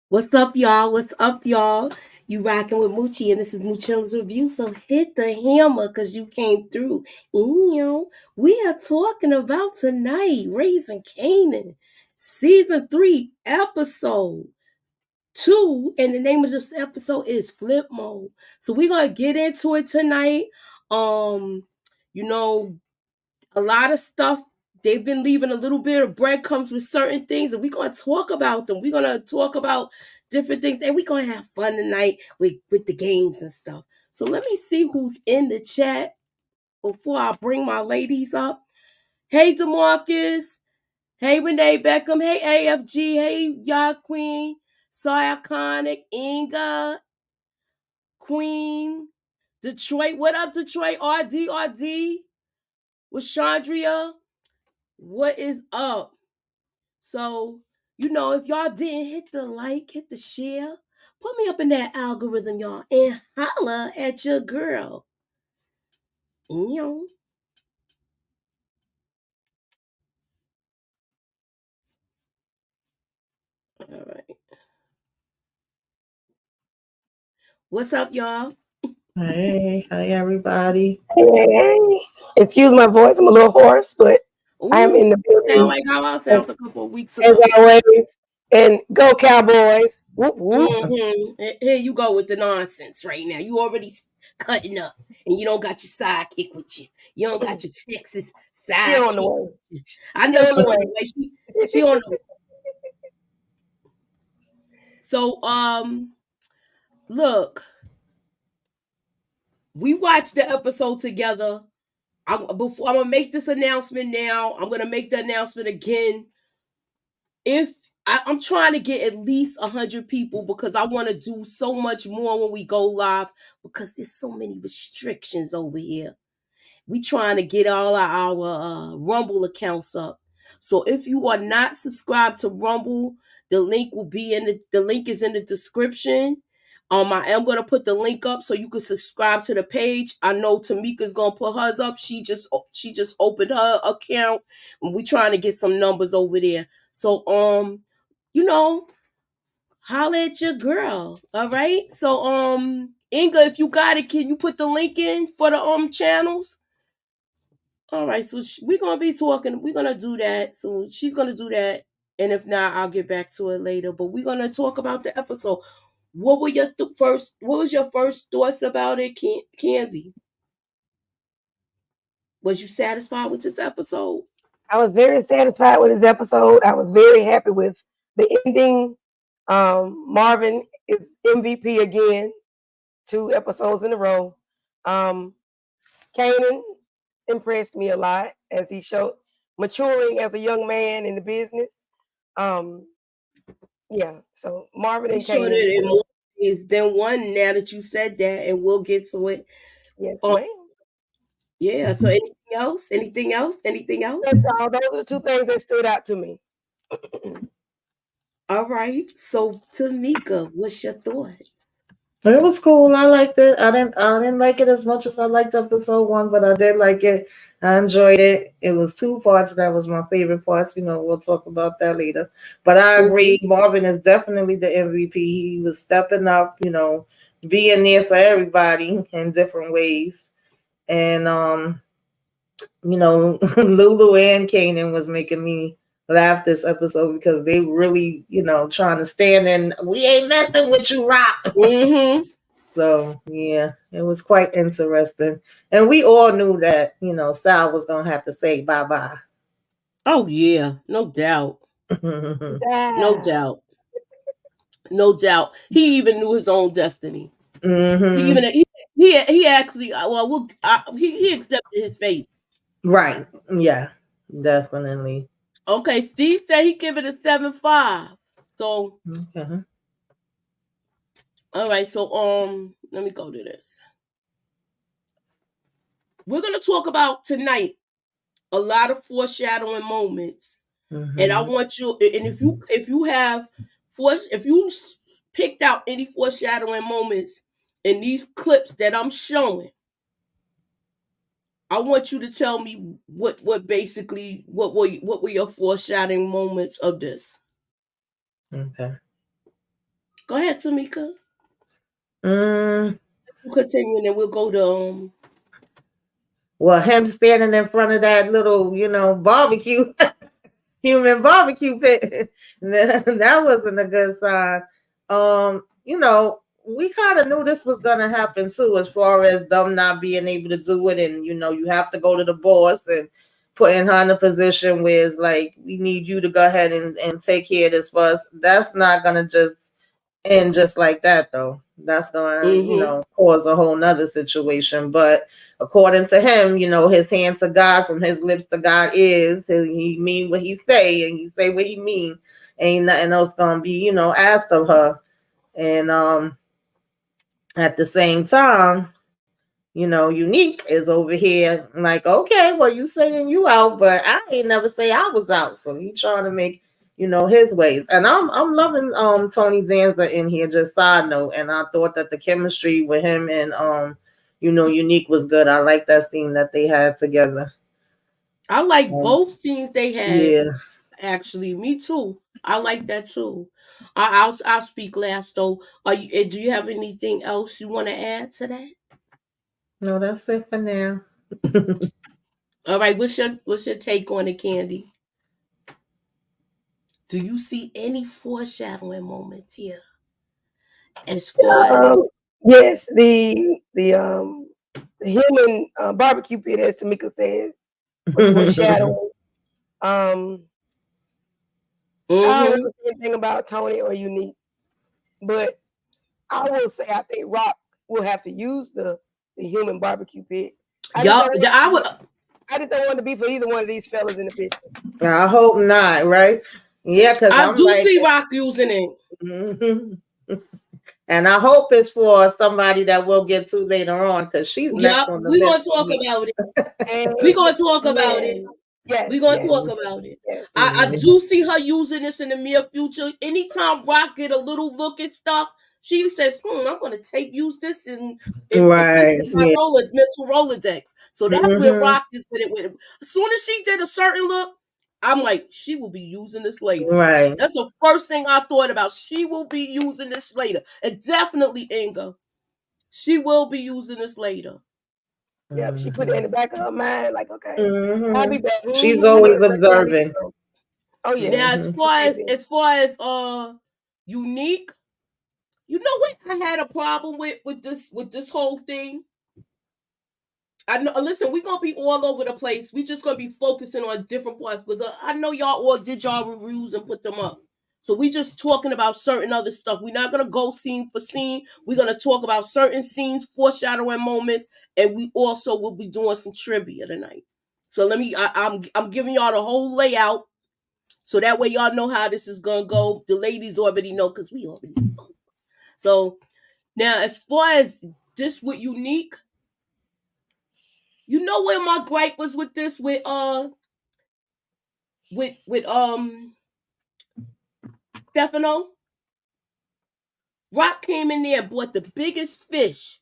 What's up, y'all? What's up, y'all? You rocking with Moochie, and this is Moochilla's Review. So hit the hammer because you came through. We are talking about tonight, Raising Kanan, Season 3, Episode 2. And the name of this episode is Flipmode. So we're going to get into it tonight. Um, you know, a lot of stuff. They've been leaving a little bit of breadcrumbs with certain things, and we're gonna talk about them. We're gonna talk about different things, and we're gonna have fun tonight with the games and stuff. So let me see who's in the chat before I bring my ladies up. Hey Demarcus, hey Renee Beckham, hey AFG, hey Y'all Queen, Soy Iconic, Inga, Queen, Detroit. What up, Detroit? RD, with Chandria. What is up? So, if y'all didn't hit the like, hit the share, put me up in that algorithm, y'all, and holla at your girl. All right. What's up, y'all? Hey, everybody. Hey. Excuse my voice, I'm a little hoarse, but I am in the Sound building like how I as, sound a couple of weeks as ago. always. And go Cowboys. Whoop, whoop. Here you go with the nonsense right now. You already cutting up, and you don't got your sidekick with you. You don't got your Texas She on the sidekick way. with you. I know she on the way. She on the way. So, look, we watched the episode together. I'm gonna make this announcement now. I'm gonna make the announcement again. If I'm trying to get at least 100 people because I want to do so much more when we go live because there's so many restrictions over here. We trying to get all our Rumble accounts up. So if you are not subscribed to Rumble, the link will be the link is in the description. I am gonna put the link up so you can subscribe to the page. I know Tamika's gonna put hers up. She just opened her account, and we trying to get some numbers over there. So you know, holla at your girl. All right. So Inga, if you got it, can you put the link in for the channels? All right, so we're gonna be talking. We're gonna do that. So she's gonna do that, and if not, I'll get back to it later. But we're gonna talk about the episode. What were your first? What was your first thoughts about it, Candy? Was you satisfied with this episode? I was very satisfied with this episode. I was very happy with the ending. Marvin is MVP again, 2 episodes in a row. Kanan impressed me a lot as he showed maturing as a young man in the business. Yeah, so Marvin I'm and sure that Kanan it were, more is than one. Now that you said that, and we'll get to it. yes, Um, ma'am. yeah. So anything else? Anything else? Anything else? That's all. Those are the 2 things that stood out to me. All right. So Tamika, what's your thought? It was cool. I liked it. I didn't like it as much as I liked episode 1, but I did like it. I enjoyed it. It was 2 parts that was my favorite parts. We'll talk about that later. But I agree, Marvin is definitely the MVP. He was stepping up, being there for everybody in different ways. And Lulu and Kanan was making me laugh this episode because they really, trying to stand in. We ain't messing with you, Rock. So yeah, it was quite interesting, and we all knew that Sal was gonna have to say bye bye. Oh yeah, no doubt, no doubt, no doubt. He even knew his own destiny. He even he actually he accepted his fate. Right. Yeah. Definitely. Okay, Steve said he give it a 7.5. So Okay. all right, so let me go to this. We're gonna talk about tonight a lot of foreshadowing moments, and I want you. And if you have if you picked out any foreshadowing moments in these clips that I'm showing, I want you to tell me what basically what were your foreshadowing moments of this. Okay. Go ahead, Tamika. Mm, We'll continue and then we'll go to well, him standing in front of that little, barbecue, human barbecue pit, that wasn't a good sign. We kind of knew this was gonna happen too, as far as them not being able to do it, and you have to go to the boss and putting her in a position where it's like, we need you to go ahead and take care of this for us. That's not gonna just end just like that, though. That's gonna, cause a whole nother situation. But according to him, his hand to God, from his lips to God is, he mean what he say, and he say what he mean. Ain't nothing else gonna be, asked of her. And at the same time, Unique is over here like, okay, well, you saying you out, but I ain't never say I was out. So he trying to make, his ways. And I'm loving Tony Danza in here, just side note. And I thought that the chemistry with him and Unique was good. I like that scene that they had together. I like both scenes they had. Yeah. Actually, me too. I like that too. I'll speak last though. Do you have anything else you want to add to that? No, that's it for now. All right, what's your take on it, Candy? Do you see any foreshadowing moments here? As far as yes, the human barbecue pit, as Tamika says, was foreshadowing. I don't know anything about Tony or Unique, but I will say I think Rock will have to use the human barbecue pit. I just don't want to be for either one of these fellas in the picture. I hope not, right? Yeah, because I do see Rock using it. Mm-hmm. And I hope it's for somebody that we'll get to later on, because she's next on the list. We're going to talk about it. We're going to talk about it. Yes, we're going to talk about it. Yes. I do see her using this in the near future. Anytime Rock get a little look at stuff, she says, I'm going to use this and right. Put this in my mental Rolodex. So that's where Rock is with it. As soon as she did a certain look, I'm like, she will be using this later. Right. That's the first thing I thought about. She will be using this later. And definitely Inga. She will be using this later. Yeah, she put it in the back of her mind, like, okay, I'll be back. She's always observing. Oh yeah. Now, as far as Unique, you know what I had a problem with this whole thing? I know. Listen, we're gonna be all over the place. We're just gonna be focusing on different parts because I know y'all all did y'all reviews and put them up. So we just talking about certain other stuff. We're not gonna go scene for scene. We're gonna talk about certain scenes, foreshadowing moments, and we also will be doing some trivia tonight. So I'm giving y'all the whole layout, so that way y'all know how this is gonna go. The ladies already know because we already spoke. So now, as far as this with Unique, you know where my gripe was with this with Stefano? Rock came in there and bought the biggest fish.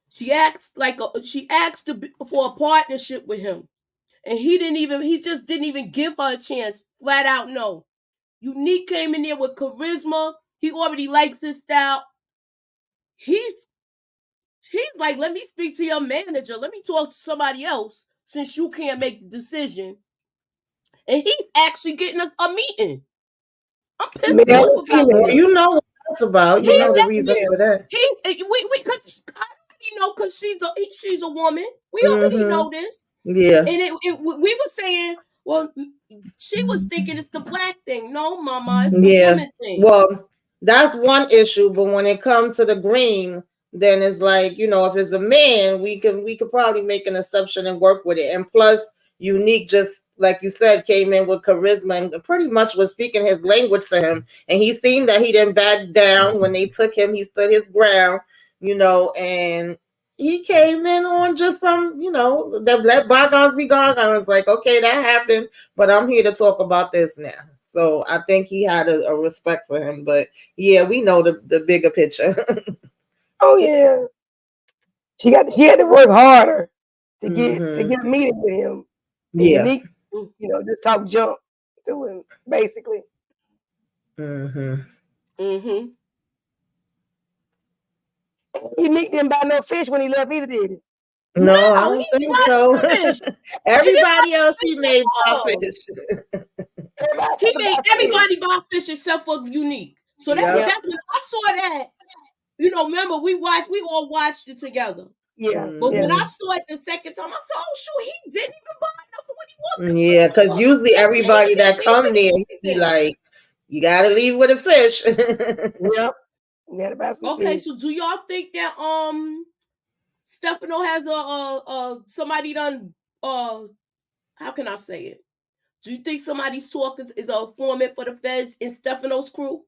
She asked for a partnership with him. And he just didn't even give her a chance. Flat out no. Unique came in there with charisma. He already likes his style. He's like, let me speak to your manager. Let me talk to somebody else since you can't make the decision. And he's actually getting us a meeting. I'm pissed off about it. You know what that's about. You know the reason for that. Because she's a woman. We already know this. Yeah. And we were saying, well, she was thinking it's the black thing. No, mama, it's the woman thing. Well, that's one issue. But when it comes to the green, then it's like, if it's a man, we could probably make an exception and work with it. And plus, Unique, just like you said, came in with charisma and pretty much was speaking his language to him. And he seen that he didn't back down when they took him. He stood his ground, and he came in on just some, that let bygones be gone. I was like, okay, that happened, but I'm here to talk about this now. So I think he had a respect for him. But yeah, we know the bigger picture. Oh yeah, she had to work harder to get a meeting with him. Yeah, Unique, just talk junk to him basically. And Unique didn't buy no fish when he left either, did he? No, I don't think so. Fish. Everybody else he made buy fish. Everybody buy fish except for Unique. So that's when I saw that. You know, remember we all watched it together. Yeah. But when I saw it the second time, I said, "Oh, sure, he didn't even buy nothing when he walked." Yeah, because usually everybody that come there, he be like, "You gotta leave with a fish." Yep. Okay, so do y'all think that Stefano has somebody done how can I say it? Do you think somebody's talking is a informant for the feds in Stefano's crew?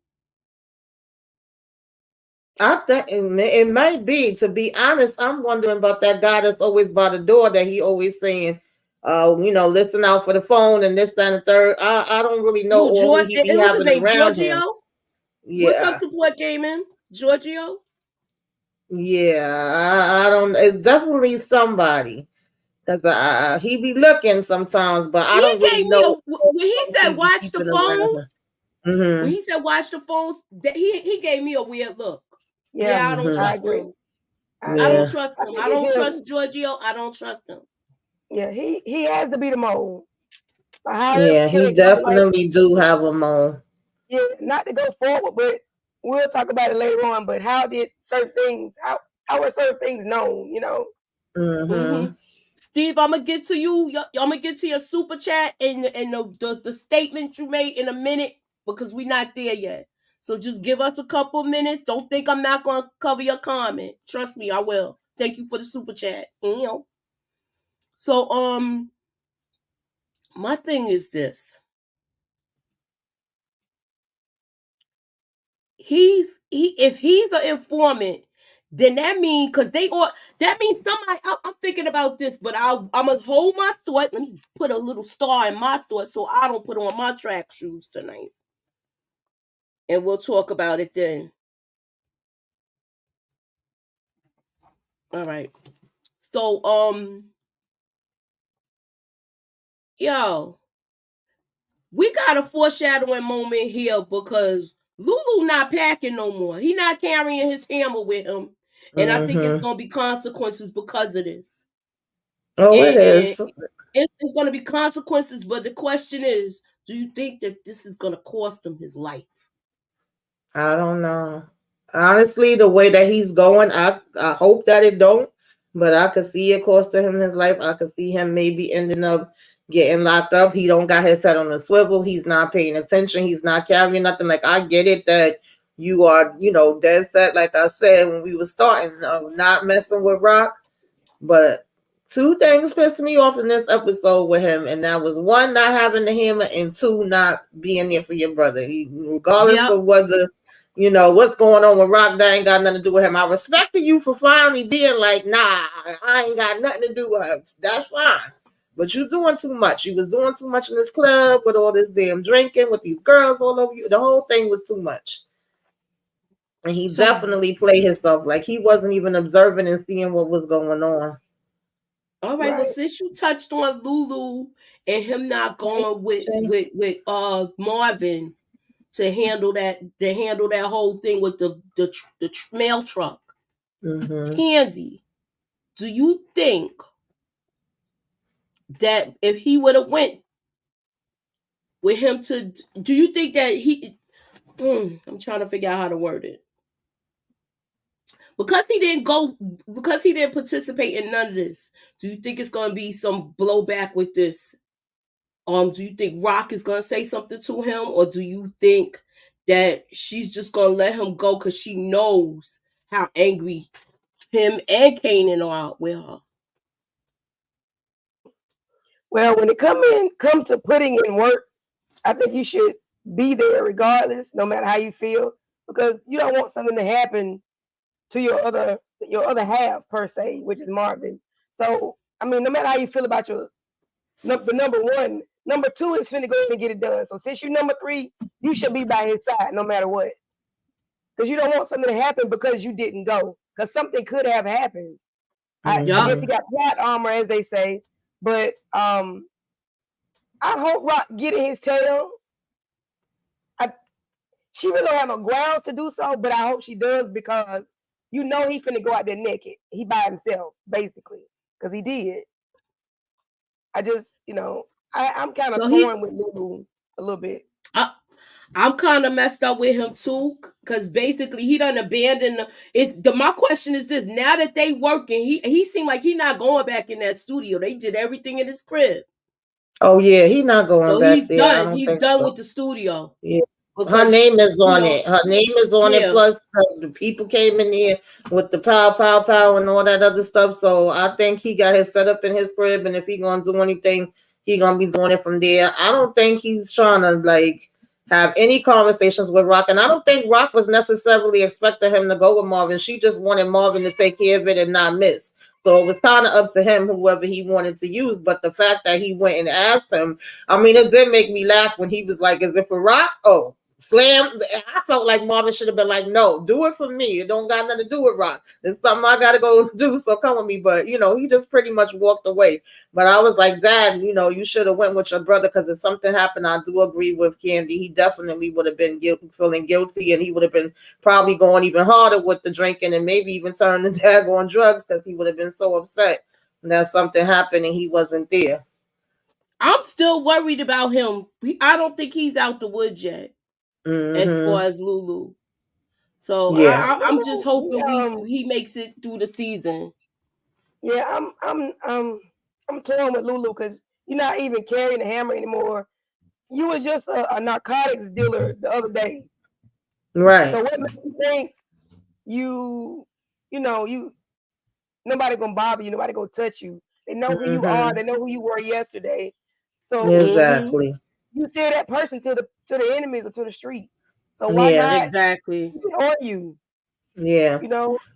I think it might be. To be honest, I'm wondering about that guy that's always by the door that he always saying, listen out for the phone and this, that, and the third. I don't really know who he be having around Giorgio? him. Yeah. What's up to boy gaming? Giorgio? Yeah, I don't. It's definitely somebody. Because he be looking sometimes, but I don't really know. When he said watch the phones, when he said watch the phones, he gave me a weird look. Yeah, I don't trust him. I don't trust him. I don't trust Giorgio. I don't trust him. Yeah, he has to be the mole. Yeah, he definitely do have a mole. Yeah, not to go forward, but we'll talk about it later on. But how did certain things? How are certain things known? You know. Mm-hmm. Steve, I'm gonna get to you. I'm gonna get to your super chat and the statement you made in a minute because we're not there yet. So just give us a couple minutes. Don't think I'm not gonna cover your comment. Trust me, I will. Thank you for the super chat. So my thing is this. If he's an informant, then that means that means somebody. I'm thinking about this, but I'm gonna hold my thought. Let me put a little star in my thought so I don't put on my track shoes tonight, and we'll talk about it then. All right. So yo, we got a foreshadowing moment here because Lulu not packing no more. He not carrying his hammer with him, and I think it's gonna be consequences because of this. Oh, it is. It's going to be consequences, but the question is, do you think that this is going to cost him his life? I don't know. Honestly, the way that he's going, I hope that it don't, but I could see it costing him his life. I could see him maybe ending up getting locked up. He don't got his head on a swivel. He's not paying attention. He's not carrying nothing. Like, I get it that you are, dead set, like I said when we were starting, not messing with Rock, but two things pissed me off in this episode with him, and that was one, not having the hammer, and two, not being there for your brother. Regardless of whether what's going on with Rock, that ain't got nothing to do with him. I respected you for finally being like, nah, I ain't got nothing to do with her. That's fine. But you doing too much. You was doing too much in this club with all this damn drinking with these girls all over you. The whole thing was too much. And he definitely played himself like he wasn't even observing and seeing what was going on. All right. Well, since you touched on Lulu and him not going with Marvin to handle that whole thing with the mail truck, Candy, do you think that if he would have went with him do you think that I'm trying to figure out how to word it. Because he didn't participate in none of this, do you think it's going to be some blowback with this? Do you think Rock is going to say something to him, or do you think that she's just going to let him go because she knows how angry him and Kanan are with her? Well, when it come to putting in work, I think you should be there regardless, no matter how you feel, because you don't want something to happen to your other half per se, which is Marvin. So, I mean, no matter how you feel about the number one, number two is finna go in and get it done. So since you're number three, you should be by his side no matter what. Because you don't want something to happen because you didn't go. Because something could have happened. I guess he got plot armor, as they say. But I hope Rock getting his tail. She really don't have no grounds to do so, but I hope she does because you know he finna go out there naked. He by himself, basically, because he did. I just, I'm kind of torn with Lulu a little bit. I'm kind of messed up with him too, because basically he done abandoned my question is this: now that they working, he seemed like he not going back in that studio. They did everything in his crib. Oh yeah, he not going So back he's there. done. He's done with the studio. Yeah. Her name is on it. Her name is on it. Plus, the people came in here with the pow, pow, pow, and all that other stuff. So I think he got his setup in his crib, and if he gonna do anything, he gonna be doing it from there. I don't think he's trying to like have any conversations with Rock, and I don't think Rock was necessarily expecting him to go with Marvin. She just wanted Marvin to take care of it and not miss. So it was kind of up to him, whoever he wanted to use. But the fact that he went and asked him, I mean, it did make me laugh when he was like, "Is it for Rock?" Oh. Slam. I felt like Marvin should have been like, "No, do it for me. It don't got nothing to do with Rock. It's something I gotta go do. So come with me." But he just pretty much walked away. But I was like, "Dad, you should have went with your brother because if something happened, I do agree with Candy. He definitely would have been feeling guilty, and he would have been probably going even harder with the drinking, and maybe even turning the dad on drugs because he would have been so upset that something happened and he wasn't there." I'm still worried about him. I don't think he's out the woods yet. As far as Lulu. So yeah. I'm just hoping he makes it through the season. Yeah, I'm torn with Lulu because you're not even carrying the hammer anymore. You was just a narcotics dealer the other day. Right. So what makes you think nobody gonna bother you, nobody gonna touch you. They know who you are, they know who you were yesterday. So exactly. You steer that person to the enemies or to the streets. So why not exactly on you? Yeah.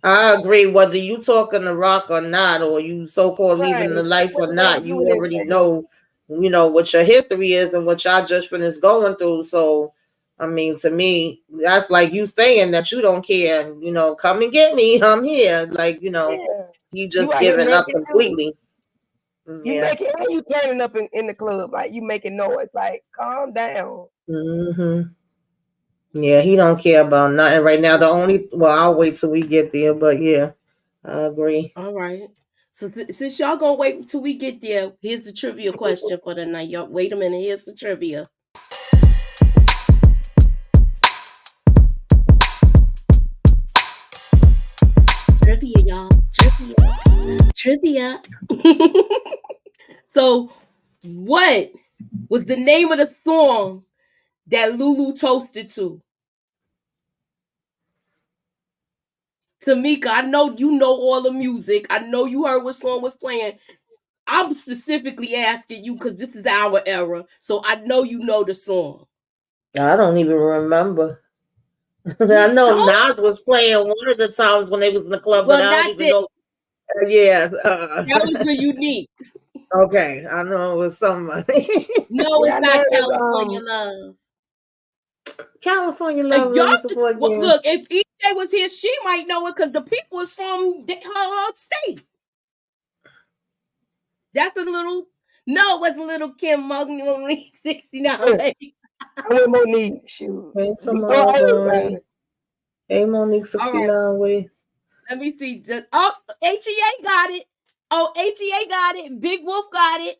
I agree. Whether you talking to Rock or not, or you so-called leaving the life or not, you already know, what your history is and what y'all judgment is going through. So, I mean, to me, that's like you saying that you don't care. Come and get me. I'm here. Like, you just giving up completely. You making and you turning up in the club, like you making noise. Like, calm down. Yeah, he don't care about nothing right now. I'll wait till we get there, but yeah, I agree. All right. So since y'all gonna wait till we get there, here's the trivia question for the night. Y'all wait a minute. Here's the trivia. Trivia, y'all. Trivia. So, what was the name of the song that Lulu toasted to? Tamika, I know you know all the music. I know you heard what song was playing. I'm specifically asking you because this is our era, so I know you know the song. I don't even remember. I know Nas was playing one of the times when they was in the club, but I don't even know. Yeah, that was the Unique. Okay, I know it was somebody. No, it's not California Love. California Love. Look, if EJ was here, she might know it because the people is from her state. That's a little. No, it wasn't little Kim Monique 69. I want Monique. Shoot. Hey, Monique 69 ways. Let me see. HEA got it. HEA got it. Big Wolf got it.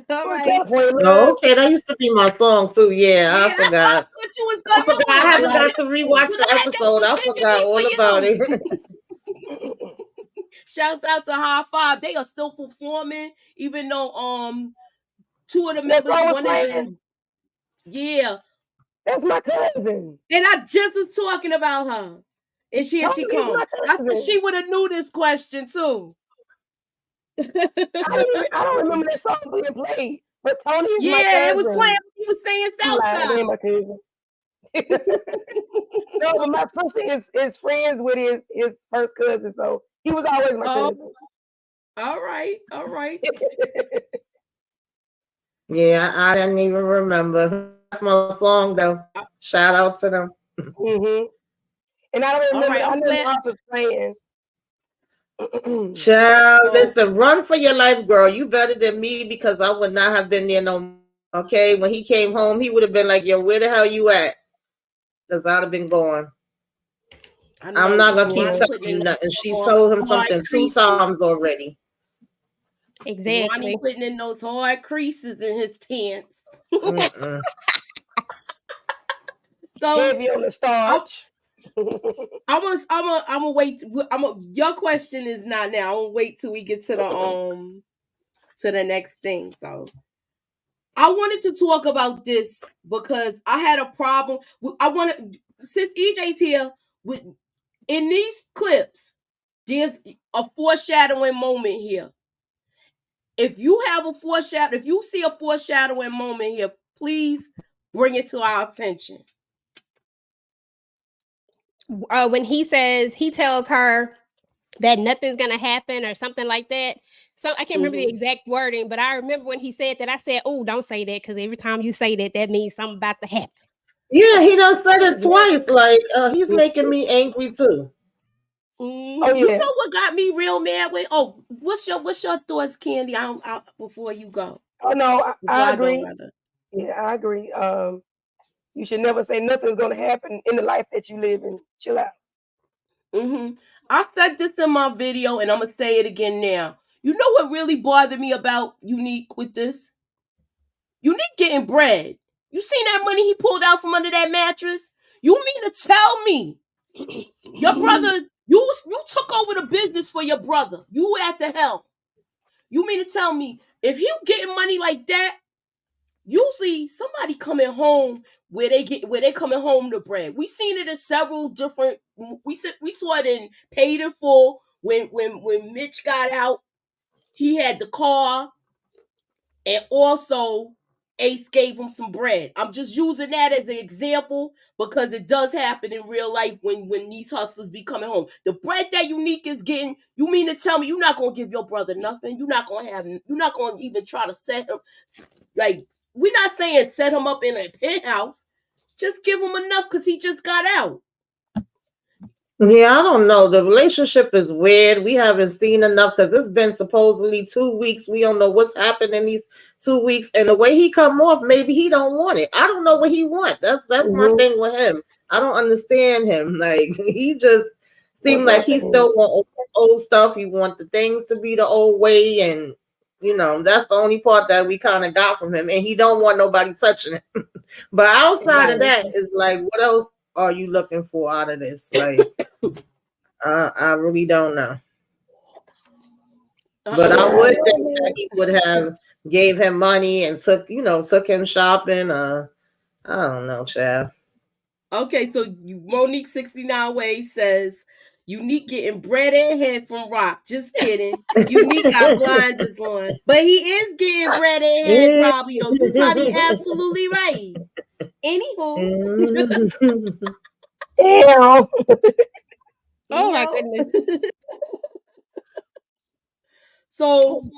All right. Okay, that used to be my song too. Yeah, I forgot. What you was gonna do? I haven't got to rewatch the episode. I forgot all about it. Shouts out to High Five. They are still performing, even though two of the members, one of them. Yeah. That's my cousin. And I just was talking about her. And she comes. I said she would have knew this question too. I don't remember that song being played. But Tony is my cousin. Yeah, it was playing. He was saying Southside. My cousin. No, but my sister is friends with his first cousin, so he was always my cousin. All right. Yeah, I didn't even remember. That's my song though. Shout out to them. And I don't remember. I know Ross was playing. Child, listen, run for your life, girl. You better than me because I would not have been there no more. Okay, when he came home, he would have been like, "Yo, where the hell you at?" Because I'd have been gone. I'm not gonna keep telling you nothing. She told him something 2 times already. Exactly. Ronnie putting in those hard creases in his pants. So heavy on the starch. I'm gonna wait. Your question is not now. I'm gonna wait till we get to the next thing. So I wanted to talk about this because I had a problem. Since EJ's here in these clips, there's a foreshadowing moment here. If you see a foreshadowing moment here, please bring it to our attention. When he tells her that nothing's gonna happen or something like that. So I can't remember the exact wording, but I remember when he said that, I said, "Oh, don't say that, because every time you say that, that means something about to happen." Yeah, he done said it twice. Like he's making me angry too. Oh yeah. You know what got me real mad with? Oh, what's your thoughts, Candy? Before you go. Oh no, I agree. Yeah, I agree. You should never say nothing's gonna happen in the life that you live in. Chill out. I said this in my video, and I'm gonna say it again now. You know what really bothered me about Unique with this? Unique getting bread. You seen that money he pulled out from under that mattress? You mean to tell me your brother, you took over the business for your brother? You at the helm. You mean to tell me if he getting money like that, usually somebody coming home where they coming home to bread. We seen it in several different. We saw it in Paid in Full when Mitch got out. He had the car, and also Ace gave him some bread. I'm just using that as an example because it does happen in real life when these hustlers be coming home. The bread that Unique is getting, you mean to tell me you're not gonna give your brother nothing? You're not gonna even try to set him like. We're not saying set him up in a penthouse. Just give him enough because he just got out. Yeah, I don't know. The relationship is weird. We haven't seen enough because it's been supposedly 2 weeks. We don't know what's happened in these 2 weeks. And the way he come off, maybe he don't want it. I don't know what he wants. That's my thing with him. I don't understand him. Like he just seemed like he still want old stuff. He want the things to be the old way, and that's the only part that we kind of got from him. And he don't want nobody touching it. But outside of that, it's like, what else are you looking for out of this? Like, I really don't know. But I would think that he would have gave him money and took him shopping. I don't know, child. Okay, so Monique 69 Ways says Unique getting bread and head from Rock. Just kidding. Unique got blinders on. But he is getting bread and head probably, though. You probably absolutely right. Anywho. Oh my goodness. So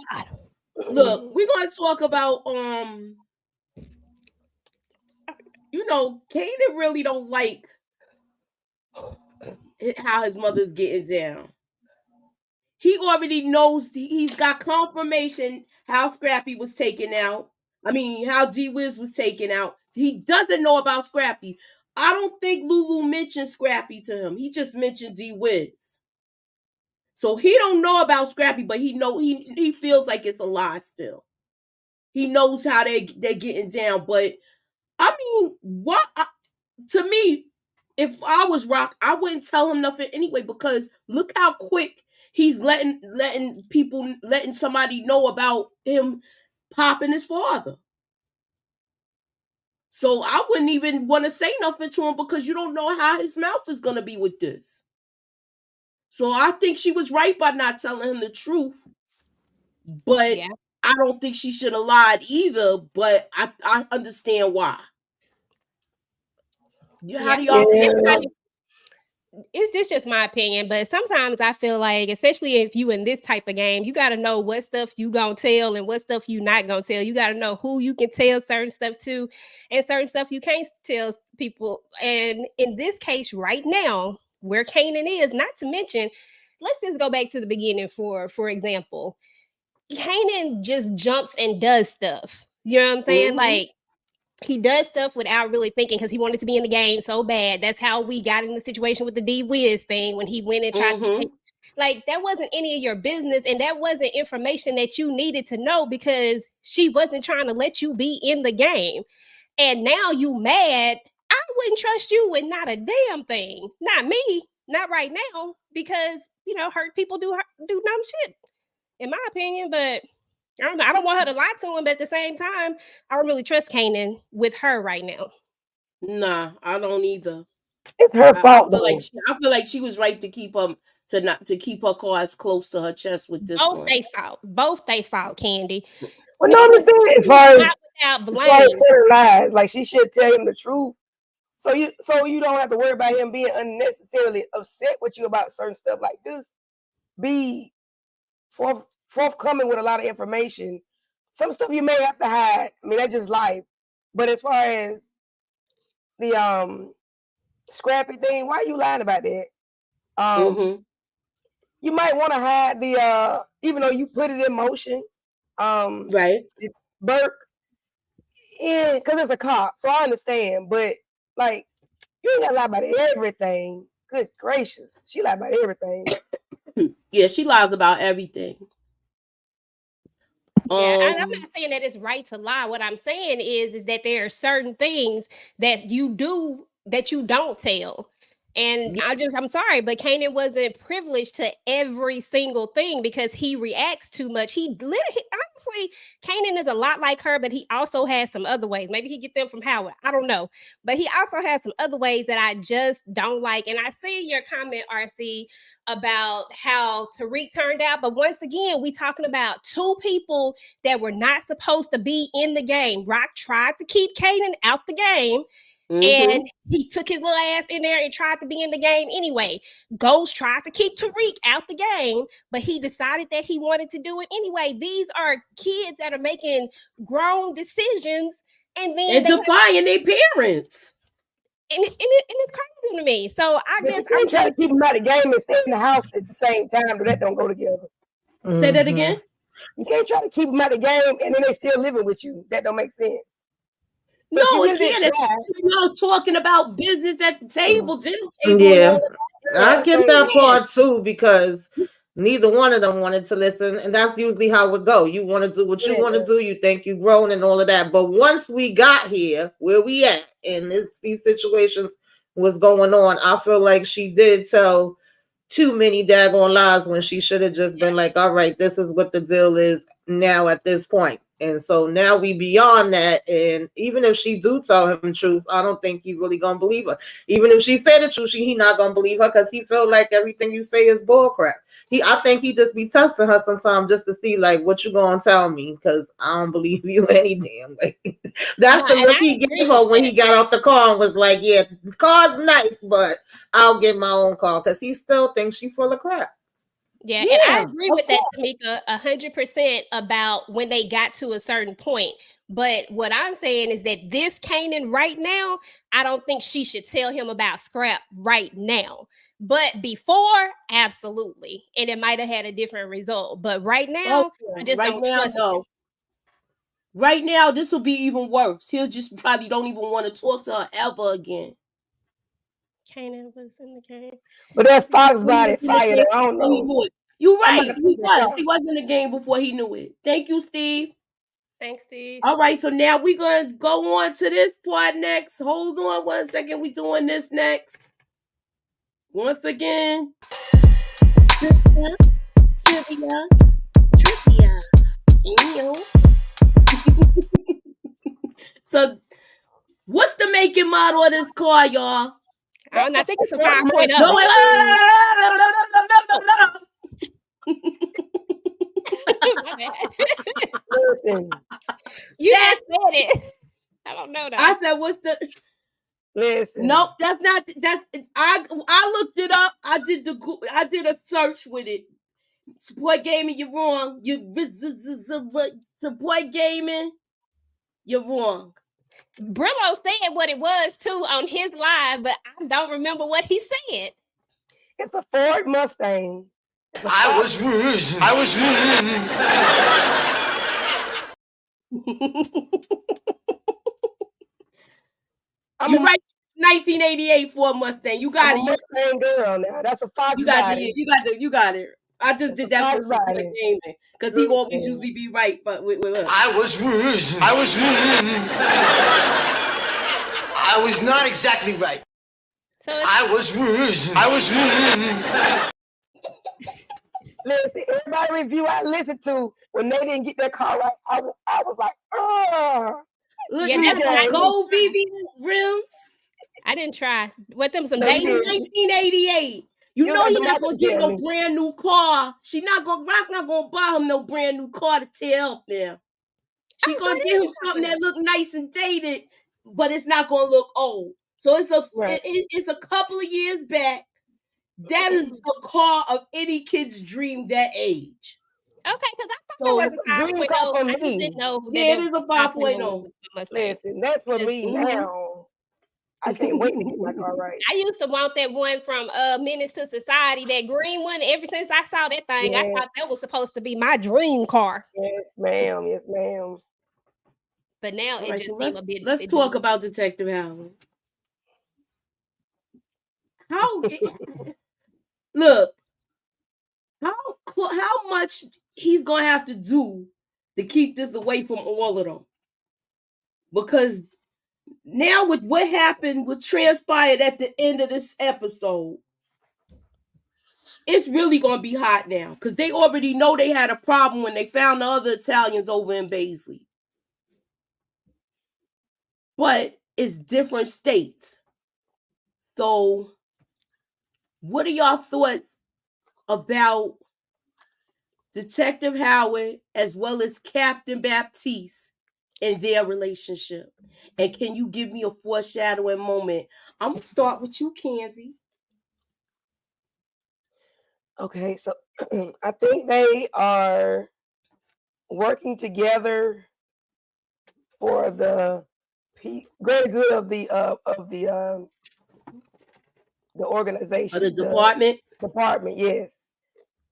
look, we're gonna talk about Kanan really don't like how his mother's getting down. He already knows, he's got confirmation how Scrappy was taken out. I mean, how D-Wiz was taken out. He doesn't know about Scrappy. I don't think Lulu mentioned Scrappy to him. He just mentioned D-Wiz. So he don't know about Scrappy, but he feels like it's a lie still. He knows how they're getting down. But I mean, to me, if I was Rock, I wouldn't tell him nothing anyway, because look how quick he's letting somebody know about him popping his father. So I wouldn't even want to say nothing to him because you don't know how his mouth is going to be with this. So I think she was right by not telling him the truth. But yeah, I don't think she should have lied either, but I understand why. How do y'all feel? It's just my opinion, but sometimes I feel like, especially if you in this type of game, you got to know what stuff you gonna tell and what stuff you not gonna tell. You got to know who you can tell certain stuff to and certain stuff you can't tell people. And in this case right now, where Kanan is, not to mention, let's just go back to the beginning for example. Kanan just jumps and does stuff. You know what I'm saying? Like, he does stuff without really thinking because he wanted to be in the game so bad. That's how we got in the situation with the D-Wiz thing when he went and tried to like, that wasn't any of your business, and that wasn't information that you needed to know because she wasn't trying to let you be in the game. And now you mad. I wouldn't trust you with not a damn thing. Not me. Not right now, because hurt people do dumb shit, in my opinion. But I don't know. I don't want her to lie to him, but at the same time, I don't really trust Kanan with her right now. Nah, I don't either. It's her fault. I feel like she was right to keep keep her cards close to her chest with this one. Both they fault, Candy. Well, no, understand as far as telling lies, like she should tell him the truth. So you don't have to worry about him being unnecessarily upset with you about certain stuff like this. Be forthcoming with a lot of information. Some stuff you may have to hide. I mean, that's just life. But as far as the scrappy thing, why are you lying about that? You might want to hide the even though you put it in motion. Right. Burke, because it's a cop, so I understand. But like, you ain't gotta lie about everything. Good gracious, she lied about everything. Yeah, she lies about everything. Yeah, I'm not saying that it's right to lie. What I'm saying is that there are certain things that you do that you don't tell. And I'm sorry, but Kanan wasn't privileged to every single thing because he reacts too much. He literally, honestly, Kanan is a lot like her, but he also has some other ways. Maybe he get them from Howard. I don't know. But he also has some other ways that I just don't like. And I see your comment, RC, about how Tariq turned out. But once again, we talking about two people that were not supposed to be in the game. Rock tried to keep Kanan out the game. And he took his little ass in there and tried to be in the game anyway. Ghost tried to keep Tariq out the game, but he decided that he wanted to do it anyway. These are kids that are making grown decisions and then defying their parents. And it's crazy to me. So I guess I'm trying to keep them out of the game and stay in the house at the same time, but that don't go together. Say that again. You can't try to keep them out of the game and then they still living with you. That don't make sense. So no, again, you're talking about business at the table, dinner table. Yeah, I get that part too because neither one of them wanted to listen, and that's usually how it go. You want to do what you want to do. You think you've grown and all of that, but once we got here, where we at, and these situations was going on, I feel like she did tell too many daggone lies when she should have just been like, all right, this is what the deal is now at this point. And so now we beyond that. And even if she do tell him the truth, I don't think he really gonna believe her. Even if she said the truth, he not gonna believe her because he feel like everything you say is bull crap. I think he just be testing her sometimes just to see like what you gonna tell me because I don't believe you any damn way. That's the look he gave her when he got off the car and was like, yeah, the car's nice, but I'll get my own car because he still thinks she full of crap. Yeah, and I agree with that, Tamika, 100% about when they got to a certain point. But what I'm saying is that this Kanan right now, I don't think she should tell him about scrap right now. But before, absolutely. And it might have had a different result. But right now, I just don't trust him. Right now, this will be even worse. He'll just probably don't even want to talk to her ever again. Kanan was in the game. But that Fox body fired. I don't know. You're right. He was. He was in the game before he knew it. Thank you, Steve. Thanks, Steve. All right, so now we're going to go on to this part next. Hold on 1 second. We're doing this next. Once again. Trivia. So, what's the make and model of this car, y'all? I think it's a 5.0. No, Listen. You just said it. I don't know that. I said, what's the... Listen. Nope, I looked it up. I did a search with it. Support gaming, you're wrong. Support gaming, you're wrong. Brillo said what it was too on his live, but I don't remember what he said. It's a Ford Mustang. I was You right. 1988 Ford Mustang. You got it. Mustang girl now. That's a Fox You got body. it. You got it. I just did that for support gaming because he always usually be right, but with us. I was not exactly right. So I was Listen, everybody review I listened to when they didn't get their car right, I was like, oh. Look at that gold BBS rims. I didn't try. What them some days? 1988. You know you're not gonna get no brand new car. Rock not gonna buy him no brand new car to tear up now. She gonna give him something that look nice and dated, but it's not gonna look old. So it's a couple of years back. That is a car of any kid's dream that age. Okay, because I thought it was a 5.0. I just didn't know that it is a 5.0. Listen, that's for me now. I can't wait to get my car right. I used to want that one from Menace to Society, that green one. Ever since I saw that thing, I thought that was supposed to be my dream car. Yes, ma'am. Yes, ma'am. But now it just seems a bit. Let's talk about Detective Howard. Look, how much he's gonna have to do to keep this away from all of them? Because now with what happened, what transpired at the end of this episode, it's really gonna be hot now because they already know they had a problem when they found the other Italians over in Baisley. But it's different states. So what are y'all thoughts about Detective Howard as well as Captain Baptiste and their relationship? And can you give me a foreshadowing moment? I'm gonna start with you, Kenzie. Okay, so I think they are working together for the greater good of the organization, the department. Department, yes.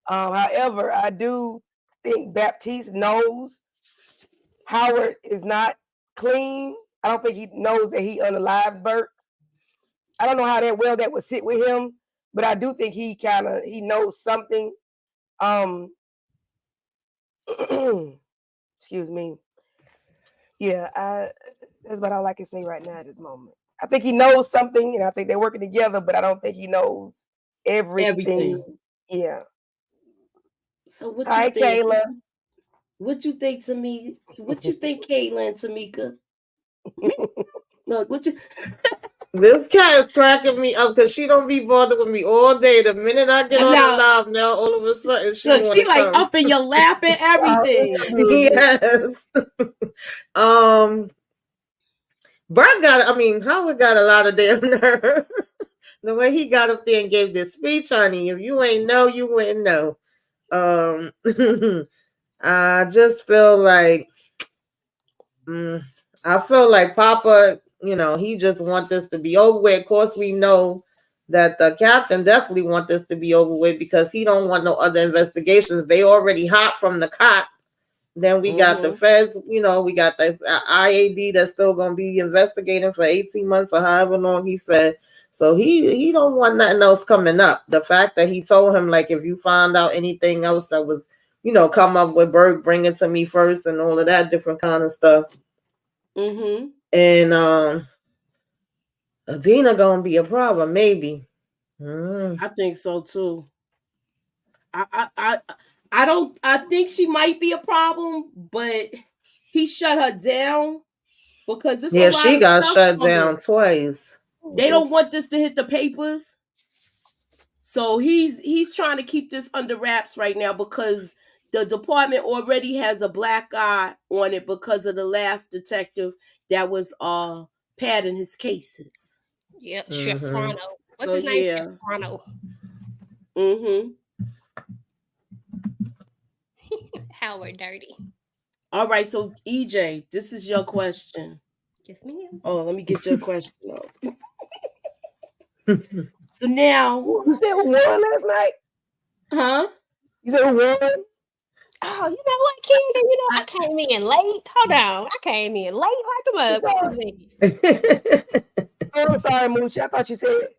However, I do think Baptiste knows Howard is not clean. I don't think he knows that he unalived Burke. I don't know how that would sit with him, but I do think he knows something. Excuse me. Yeah, that's what I like to say right now at this moment. I think he knows something, and I think they're working together, but I don't think he knows everything. Yeah. So what you think, Kayla? What you think to me? What you think, Kayla and Tamika? Look, what you? This cat is cracking me up because she don't be bothered with me all day. The minute I get on the live now, all of a sudden she like up in your lap and everything. Yes. Howard got a lot of damn nerve. The way he got up there and gave this speech, honey. If you ain't know, you wouldn't know. I just feel like Papa, he just want this to be over with. Of course, we know that the captain definitely want this to be over with because he don't want no other investigations. They already hot from the cop. Then we got the feds, we got the IAD that's still going to be investigating for 18 months or however long he said. So he don't want nothing else coming up. The fact that he told him, like, if you find out anything else that was, come up with Berg, bring it to me first and all of that different kind of stuff. And Adina gonna be a problem, maybe. I think so too. I think she might be a problem, but he shut her down because it's a lot she of got stuff shut down twice. They don't want this to hit the papers. So he's trying to keep this under wraps right now because the department already has a black eye on it because of the last detective that was padding his cases. Yep, Shafrano. What's his name? Shafrano. Howard Dirty. All right, so EJ, this is your question. Yes, ma'am. Oh, let me get your question up. So now, you said who won last night? Huh? You said who won? Oh, you know what, King? I came in late. Hold on, I came in late like a mother. I'm sorry, Moochie. I thought you said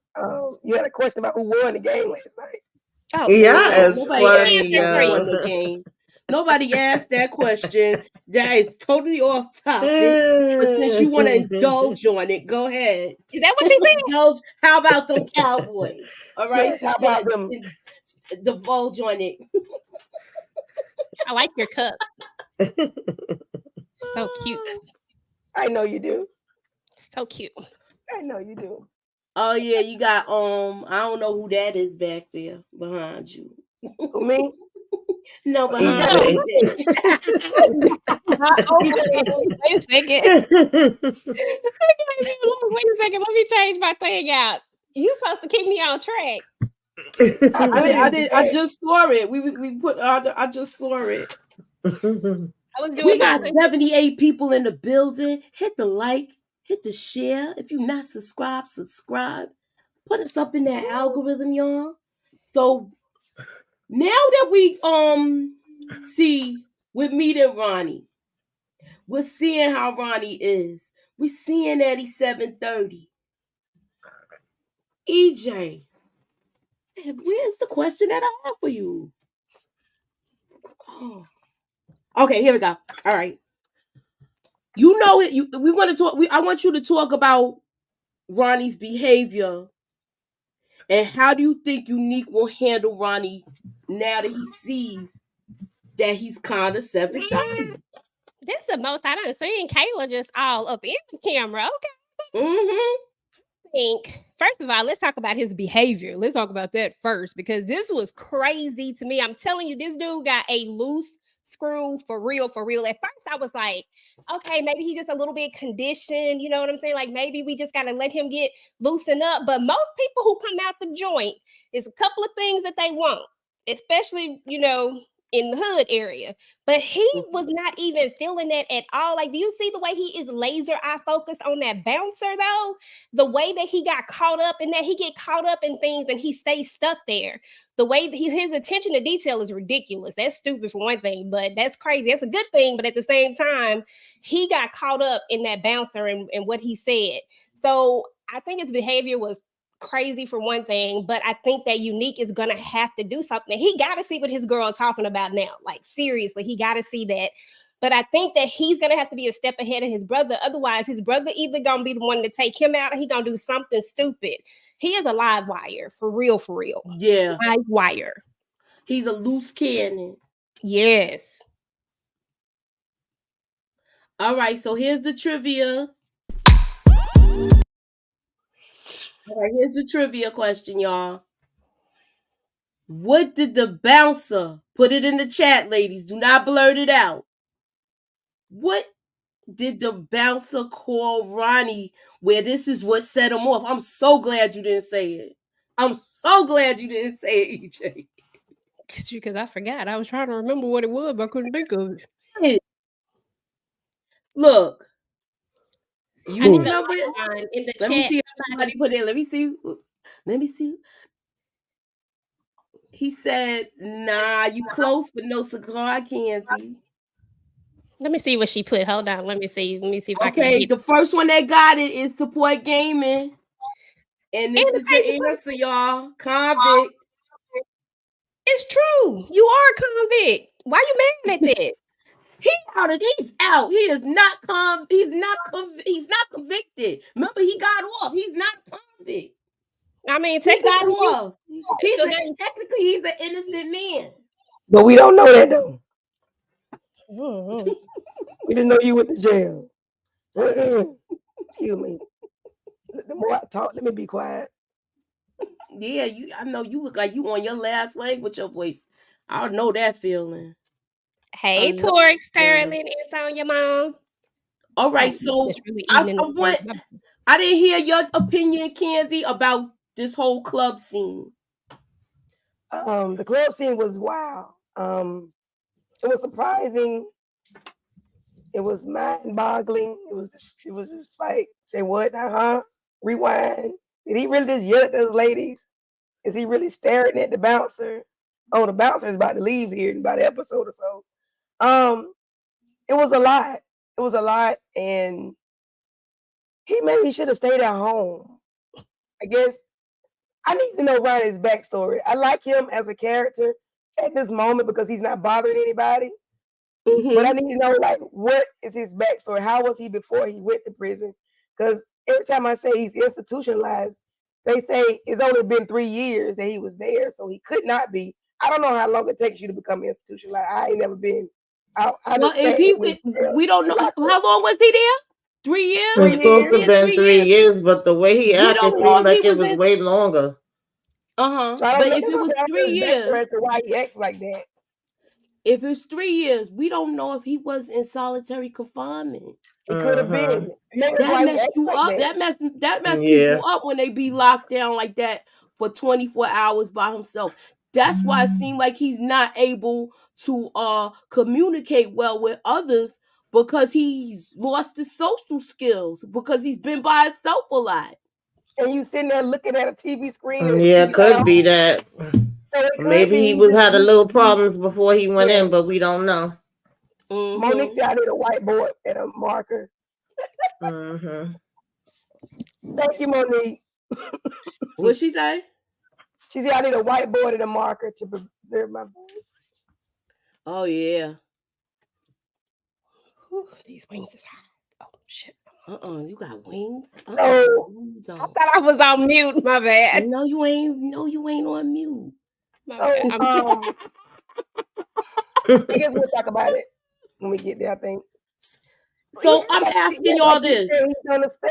you had a question about who won the game last night. Oh, Yeah, it's Nobody funny. asked who won the game. Nobody asked that question. That is totally off topic. But since you want to indulge on it, go ahead. is that what she said? Indulge. How about them Cowboys? All right, Yes, since how you about want them? to divulge on it. I like your cup. So cute. I know you do. So cute. I know you do. Oh yeah, you got I don't know who that is back there behind you. Who, me? No, behind EJ. EJ. Wait a second. Wait a second. Let me change my thing out. You supposed to keep me on track. I just saw it. We put. I just saw it. I was doing. We got 78 people in the building. Hit the like. Hit the share. If you're not subscribed, subscribe. Put us up in that algorithm, y'all. So now that we see with me and Ronnie, we're seeing how Ronnie is. We're seeing that he's 730. EJ, where's the question that I have for you? Oh. Okay, here we go. All right. You know it. We want to talk. I want you to talk about Ronnie's behavior and how do you think Unique will handle Ronnie now that he sees that he's kind of 730. This is the most I done seen Kayla just all up in the camera. Okay. Mm-hmm. First of all, let's talk about his behavior. Let's talk about that first because this was crazy to me. I'm telling you, this dude got a loose screw for real, for real. At first, I was like, okay, maybe he's just a little bit conditioned. You know what I'm saying? Like maybe we just got to let him get loosened up. But most people who come out the joint, is a couple of things that they want, especially, in the hood area. But he was not even feeling that at all. Like, do you see the way he is laser eye focused on that bouncer though? The way that he got caught up in that, he get caught up in things and he stays stuck there. The way his attention to detail is ridiculous. That's stupid for one thing, but that's crazy. That's a good thing. But at the same time, he got caught up in that bouncer and what he said. So I think his behavior was crazy for one thing, but I think that Unique is gonna have to do something. He got to see what his girl talking about now. Like seriously, he got to see that. But I think that he's gonna have to be a step ahead of his brother. Otherwise, his brother either gonna be the one to take him out, or he gonna do something stupid. He is a live wire, for real, for real. Yeah, live wire. He's a loose cannon. Yes. All right, so here's the trivia. All right, here's the trivia question, y'all. What did the bouncer, put it in the chat, ladies, do not blurt it out. What did the bouncer call Ronnie where this is what set him off? I'm so glad you didn't say it. I'm so glad you didn't say it, EJ. Because I forgot. I was trying to remember what it was, but I couldn't think of it. Look. You remember it? In the Let chat. me see if somebody put it. Let me see. He said, nah, you close, but no cigar candy. Let me see what she put. Hold on. Let me see if I can. Okay, the first one that got it is Support Gaming. And this is the answer, y'all. Convict. It's true. You are a convict. Why you mad at that? He's out. He is not he's not convicted. Remember, he got off. He's not convict. I mean, he got off. Technically, he's an innocent man. But we don't know that though. We didn't know you went to jail. Excuse me. The more I talk, let me be quiet. Yeah, I know you look like you on your last leg with your voice. I don't know that feeling. Hey, Torx Sterling, it's on your mom. All right, so I didn't hear your opinion, Candy, about this whole club scene. The club scene was wow. It was surprising. It was mind-boggling. It was just like, say what? Rewind. Did he really just yell at those ladies? Is he really staring at the bouncer? Oh, the bouncer is about to leave here in about an episode or so. It was a lot. And He should have stayed at home. I guess I need to know Ronnie's backstory. I like him as a character at this moment because he's not bothering anybody. Mm-hmm. But I need to know, like, what is his backstory? How was he before he went to prison? Because every time I say he's institutionalized, they say it's only been 3 years that he was there, so he could not be. I don't know how long it takes you to become institutionalized. I ain't never been. Well, if we don't know how long was he there. 3 years. It's supposed to have been 3 years, but the way he acted seemed like it was way longer. So but if it was 3 years, why he acts like that? If it's 3 years, we don't know if he was in solitary confinement. It could have been. That messed you up. That messed people up when they be locked down like that for 24 hours by himself. That's why it seemed like he's not able to communicate well with others, because he's lost his social skills, because he's been by himself a lot. And you sitting there looking at a TV screen. Yeah, could be that. So maybe he had a little problems before he went in, but we don't know. Monique said I need a whiteboard and a marker. Mm-hmm. Thank you, Monique. What'd she say? She said I need a whiteboard and a marker to preserve my voice. Oh yeah. Whew, these wings is hot. Oh shit. You got wings? So I thought I was on mute. My bad. No, you ain't. No, you ain't on mute. I guess we'll talk about it when we get there, I think. So I'm asking y'all this: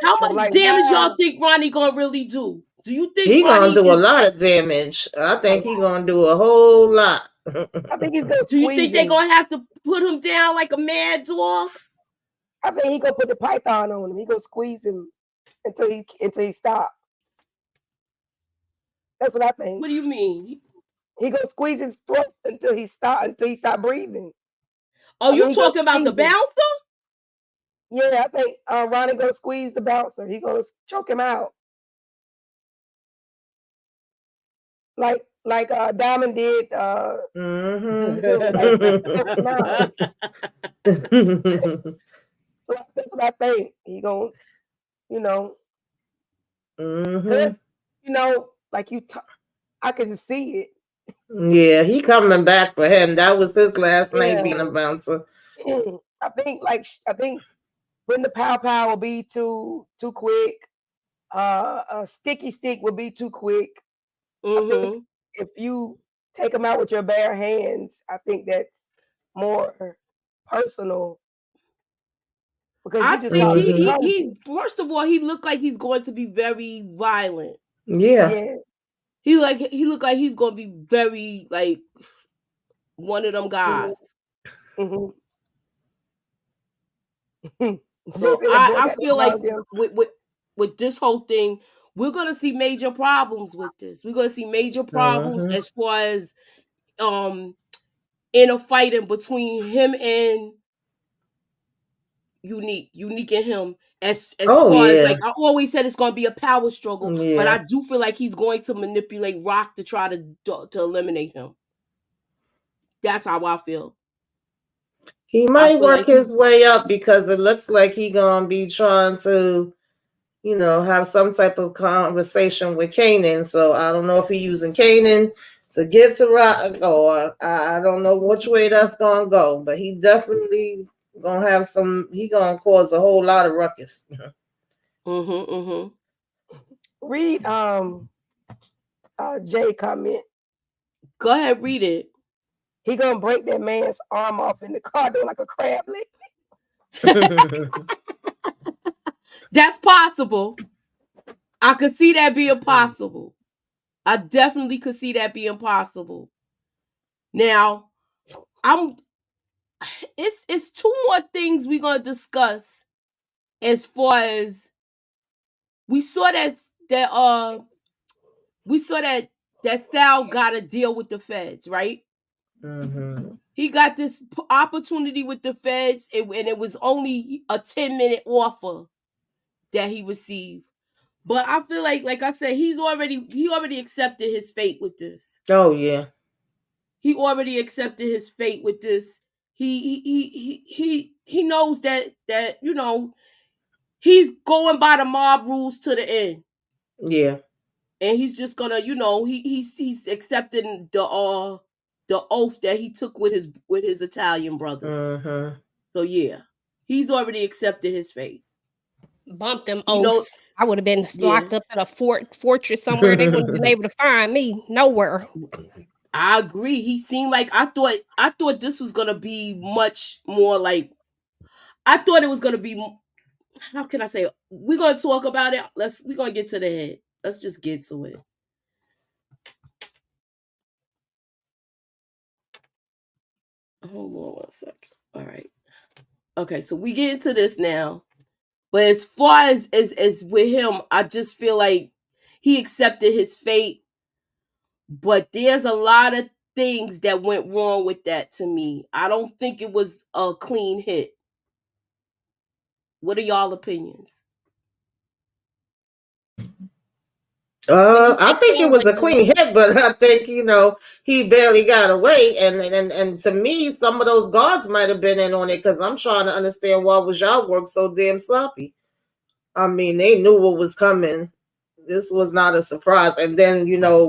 how much damage y'all think Ronnie gonna really do? Do you think he's gonna do a lot of damage? I think he's gonna do a whole lot. I think he's gonna. Do you think they're gonna have to put him down like a mad dog? I think he gonna put the python on him. He gonna squeeze him until he stop. That's what I think. What do you mean? He gonna squeeze his throat until he stop breathing. Oh, you talking about the bouncer? Yeah, I think Ronnie gonna squeeze the bouncer. He gonna choke him out. Like Diamond did. So that's what I think. He gonna, like I can just see it. Yeah, he coming back for him. That was his last night being a bouncer. I think when the pow will be too quick. A sticky stick would be too quick. I think if you take them out with your bare hands, I think that's more personal. Because I think he first of all, he looked like he's going to be very violent. Yeah. He looked like he's gonna be very like one of them guys. Mm-hmm. So I feel like with this whole thing, we're gonna see major problems with this. We're gonna see major problems as far as in a fighting between him and Unique and him. As far as like I always said, it's gonna be a power struggle, but I do feel like he's going to manipulate Rock to try to eliminate him. That's how I feel. He might work his way up because it looks like he's gonna be trying to, have some type of conversation with Kanan. So I don't know if he's using Kanan to get to Rock, or I don't know which way that's gonna go, but he definitely gonna have he gonna cause a whole lot of ruckus. Read Jay comment. Go ahead, read it. He gonna break that man's arm off in the car doing like a crab leg. That's possible. I could see that being possible. I definitely could see that being possible. Now, it's two more things we're gonna discuss as far as we saw that Sal got a deal with the feds, right? He got this opportunity with the feds, and it was only a 10-minute offer that he received. But I feel like I said, he already accepted his fate with this. Oh yeah. He already accepted his fate with this. He knows that he's going by the mob rules to the end. Yeah. And he's just gonna, he's accepting the oath that he took with his Italian brothers. So yeah, he's already accepted his fate. Bump them oaths. I would have been locked up at a fortress somewhere. They wouldn't have been able to find me nowhere. I agree. He seemed like I thought this was gonna be much more like. I thought it was gonna be. How can I say? We're gonna talk about it. We're gonna get to the head. Let's just get to it. Hold on 1 second. All right. Okay, so we get into this now. But as far as with him, I just feel like he accepted his fate. But there's a lot of things that went wrong with that to me. I don't think it was a clean hit. What are y'all opinions? I think it was a clean hit, but I think, he barely got away. And to me, some of those guards might have been in on it, because I'm trying to understand why was y'all work so damn sloppy. I mean, they knew what was coming. This was not a surprise. And then,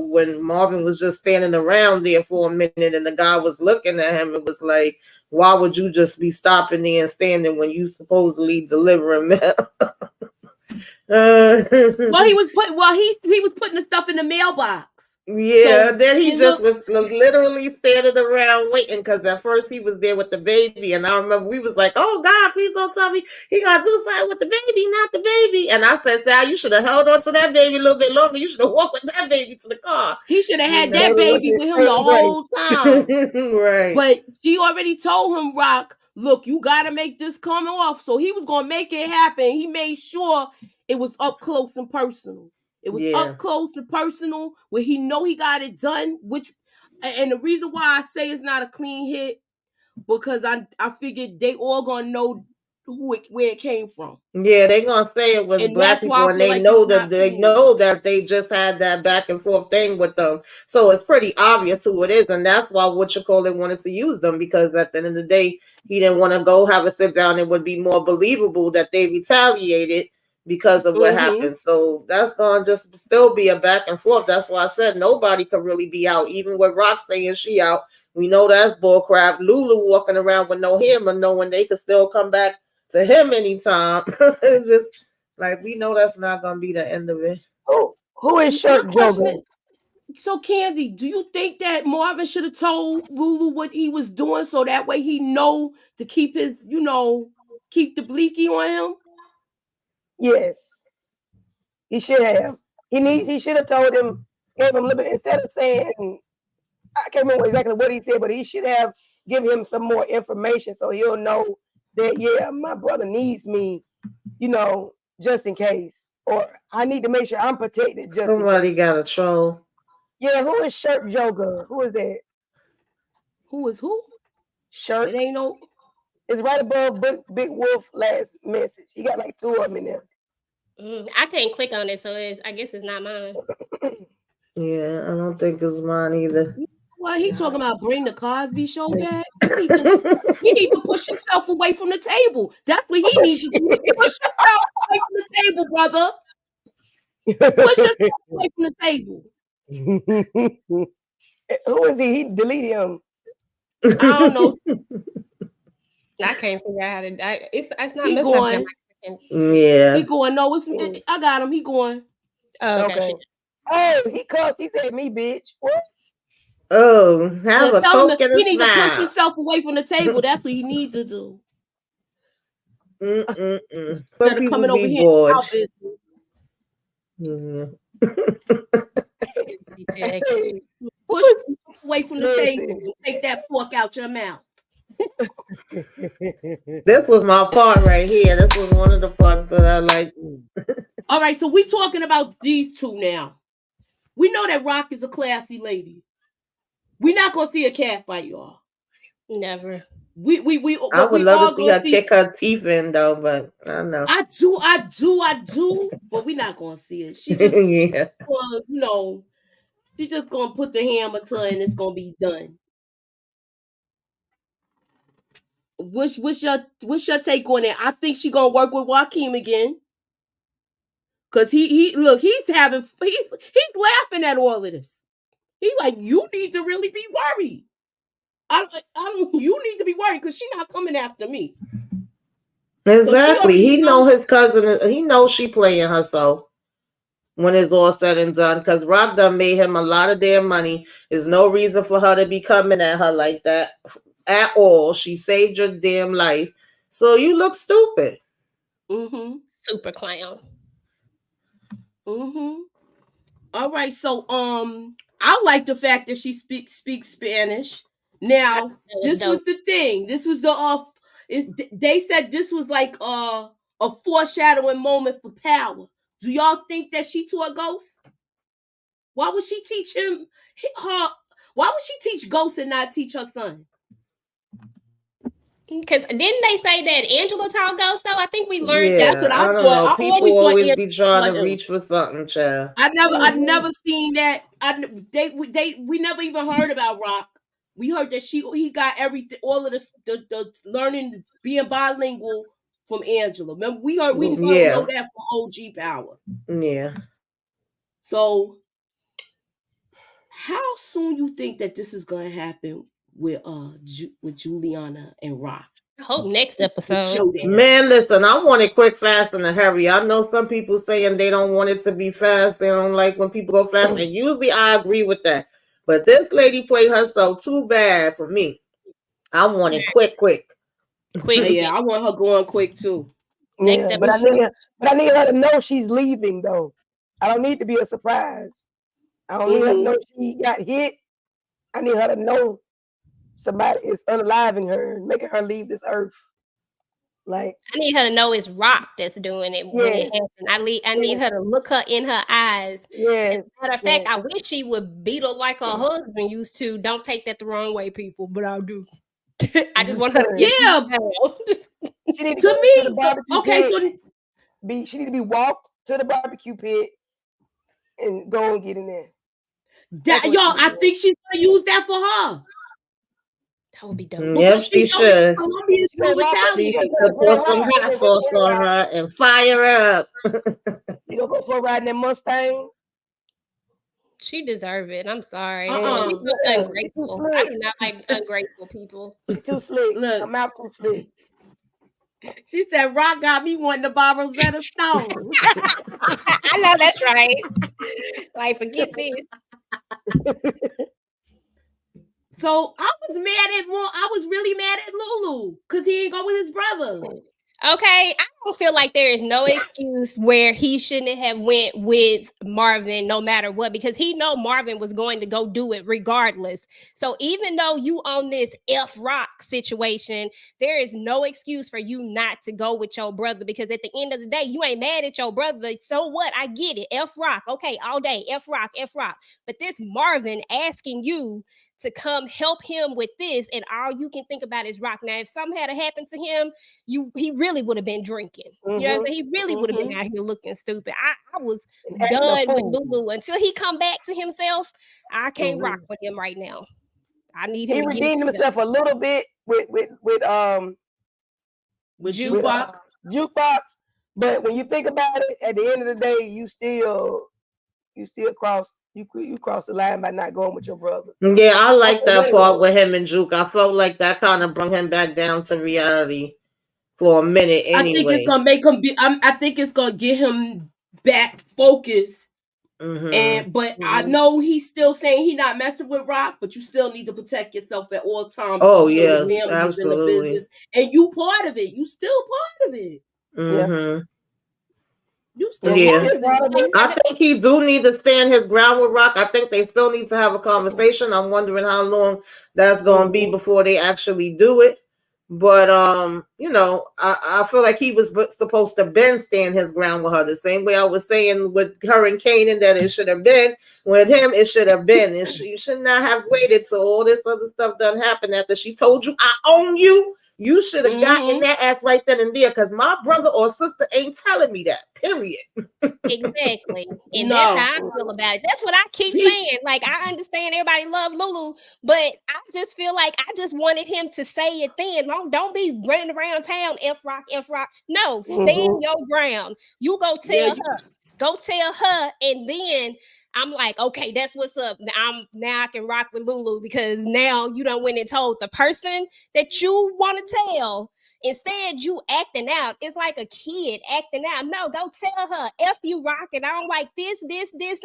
when Marvin was just standing around there for a minute and the guy was looking at him, it was like, why would you just be stopping there and standing when you supposedly delivering mail? Well, he was putting the stuff in the mailbox. Yeah, so then he just was literally standing around waiting, because at first he was there with the baby, and I remember we was like, "Oh God, please don't tell me he got to do something with the baby, not the baby." And I said, "Sal, you should have held on to that baby a little bit longer. You should have walked with that baby to the car. He should have had that baby with him the whole time." Right. But she already told him, Rock, look, you got to make this come off. So he was going to make it happen. He made sure it was up close and personal. It was up close and personal where he know he got it done, and the reason why I say it's not a clean hit, because I figured they all gonna know where it came from. Yeah, they gonna say it was black people, and they know that they just had that back and forth thing with them. So it's pretty obvious who it is, and that's why wanted to use them, because at the end of the day, he didn't want to go have a sit down. It would be more believable that they retaliated because of what happened. So that's gonna just still be a back and forth. That's why I said nobody could really be out, even with Rock saying she out. We know that's bullcrap. Lulu walking around with no hammer, knowing they could still come back to him anytime. It's just like, we know that's not gonna be the end of it. Who is Shirt Jogo? So Candy, do you think that Marvin should have told Lulu what he was doing, so that way he know to keep his, keep the bleaky on him? Yes, he should have. He should have told him, gave him a little bit, instead of saying, I can't remember exactly what he said, but he should have given him some more information so he'll know that, my brother needs me, just in case, or I need to make sure I'm protected. Just somebody got a troll. Yeah, who is Shirt Jogo? Who is that? Who is who? Shirt. It ain't no. It's right above Big Wolf last message. He got like 2 of them in there. I can't click on it, so I guess it's not mine. Yeah, I don't think it's mine either. Well, he talking about bring the Cosby Show back. He need to push himself away from the table. That's what he needs to do. Push yourself away from the table, brother. Push yourself away from the table. Who is he? He deleted him. I don't know. I can't figure out how to. It's not. He going. Yeah. He going. No, I got him. He going. Oh, okay. Oh, he cussed. He said, "Me, bitch." What? Oh, have a Coke and a He need smile. to push himself away from the table. That's what he needs to do. Instead of coming over here bored. Push away from the table and take that fork out your mouth. This was my part right here. This was one of the parts that I like. All right, so we talking about these two now. We know that Rock is a classy lady. We're not gonna see a cat fight, y'all. Never. I would love to see her kick her teeth in, though, but I don't know. I do, but we're not gonna see it. She just, she's just gonna put the hammer to it and it's gonna be done. What's your take on it? I think she gonna work with Joaquin again. Cause he look, he's laughing at all of this. He like, you need to really be worried. I don't. You need to be worried because she's not coming after me. Exactly. He know his cousin. He knows she playing herself when it's all said and done. Because Rock done made him a lot of damn money. There's no reason for her to be coming at her like that at all. She saved your damn life, so you look stupid. Super clown. All right, so I like the fact that she speaks Spanish. Now, this was the thing. This was the they said this was like a foreshadowing moment for power. Do y'all think that she taught Ghost? Why would she teach him why would she teach Ghost and not teach her son? Because didn't they say that Angela taught Ghost though? I think we learned that's what I don't thought. know. I People always be trying to reach for something, child. I never seen that. We never even heard about Rock. We heard that he got everything, all of the learning, being bilingual from Angela. Remember, we know that from OG Power. Yeah. So, how soon you think that this is going to happen with Juliana and Rock? I hope next episode. Man, listen, I want it quick, fast, and a hurry. I know some people saying they don't want it to be fast. They don't like when people go fast. And usually I agree with that. But this lady played herself too bad for me. I want it quick. Yeah, I want her going quick too. Next episode. But I need her to know she's leaving though. I don't need to be a surprise. I don't need her to know she got hit. I need her to know somebody is unaliving her and making her leave this earth. Like, I need her to know it's Rock that's doing it when it happened. I need her to look her in her eyes. As a matter of fact, I wish she would beat her like her husband used to. Don't take that the wrong way, people, but I do. I just want her to she needs to go to the barbecue pit. She need to be walked to the barbecue pit and go and get in there. I think she's gonna use that for her. That would be dope. Yes, she should. She could pour some hot sauce on her and fire her up. You gonna go for a ride in that Mustang? She deserve it. I'm sorry. She's ungrateful. I do not like ungrateful people. She's too slick. Look, I'm out too slick. She said, "Rock got me wanting to buy Rosetta Stone." I know that's right. Like, forget this. So I was really mad at Lulu because he didn't go with his brother. Okay, I don't feel like there is no excuse where he shouldn't have went with Marvin no matter what, because he know Marvin was going to go do it regardless. So even though you on this F Rock situation, there is no excuse for you not to go with your brother, because at the end of the day, you ain't mad at your brother. So what? I get it. F Rock. Okay, all day. F Rock. But this Marvin asking you to come help him with this, and all you can think about is Rock. Now, if something had happened to him, he really would have been drinking. You know what I'm saying? He really would have been out here looking stupid. I was done with Lulu until he come back to himself. I can't rock with him right now. I need him. He redeemed himself a little bit with Jukebox. But when you think about it, at the end of the day, you still cross the line by not going with your brother. Yeah, I like that part with him and Juke. I felt like that kind of brought him back down to reality for a minute. Anyway, I think it's gonna make him be. I think it's gonna get him back focused. But I know he's still saying he's not messing with Rock, but you still need to protect yourself at all times. Oh yes, absolutely. In the business, and you part of it. You still part of it. I think he do need to stand his ground with Rock. I think they still need to have a conversation. I'm wondering how long that's going to be before they actually do it. But I feel like he was supposed to stand his ground with her the same way I was saying with her and Kanan that it should have been. With him, it should have been. You should not have waited till all this other stuff done happened after she told you I own you. You should have gotten that ass right then and there, because my brother or sister ain't telling me that, period. Exactly. And that's how I feel about it. That's what I keep saying. Like, I understand everybody love Lulu, but I just feel like I just wanted him to say it then. Don't be running around town, F Rock. No, stand your ground. You go tell her. Go tell her, and then I'm like, okay, that's what's up. Now I can rock with Lulu because now you done went and told the person that you want to tell. Instead, you acting out. It's like a kid acting out. No, go tell her, F you rocking. I don't like this, and this,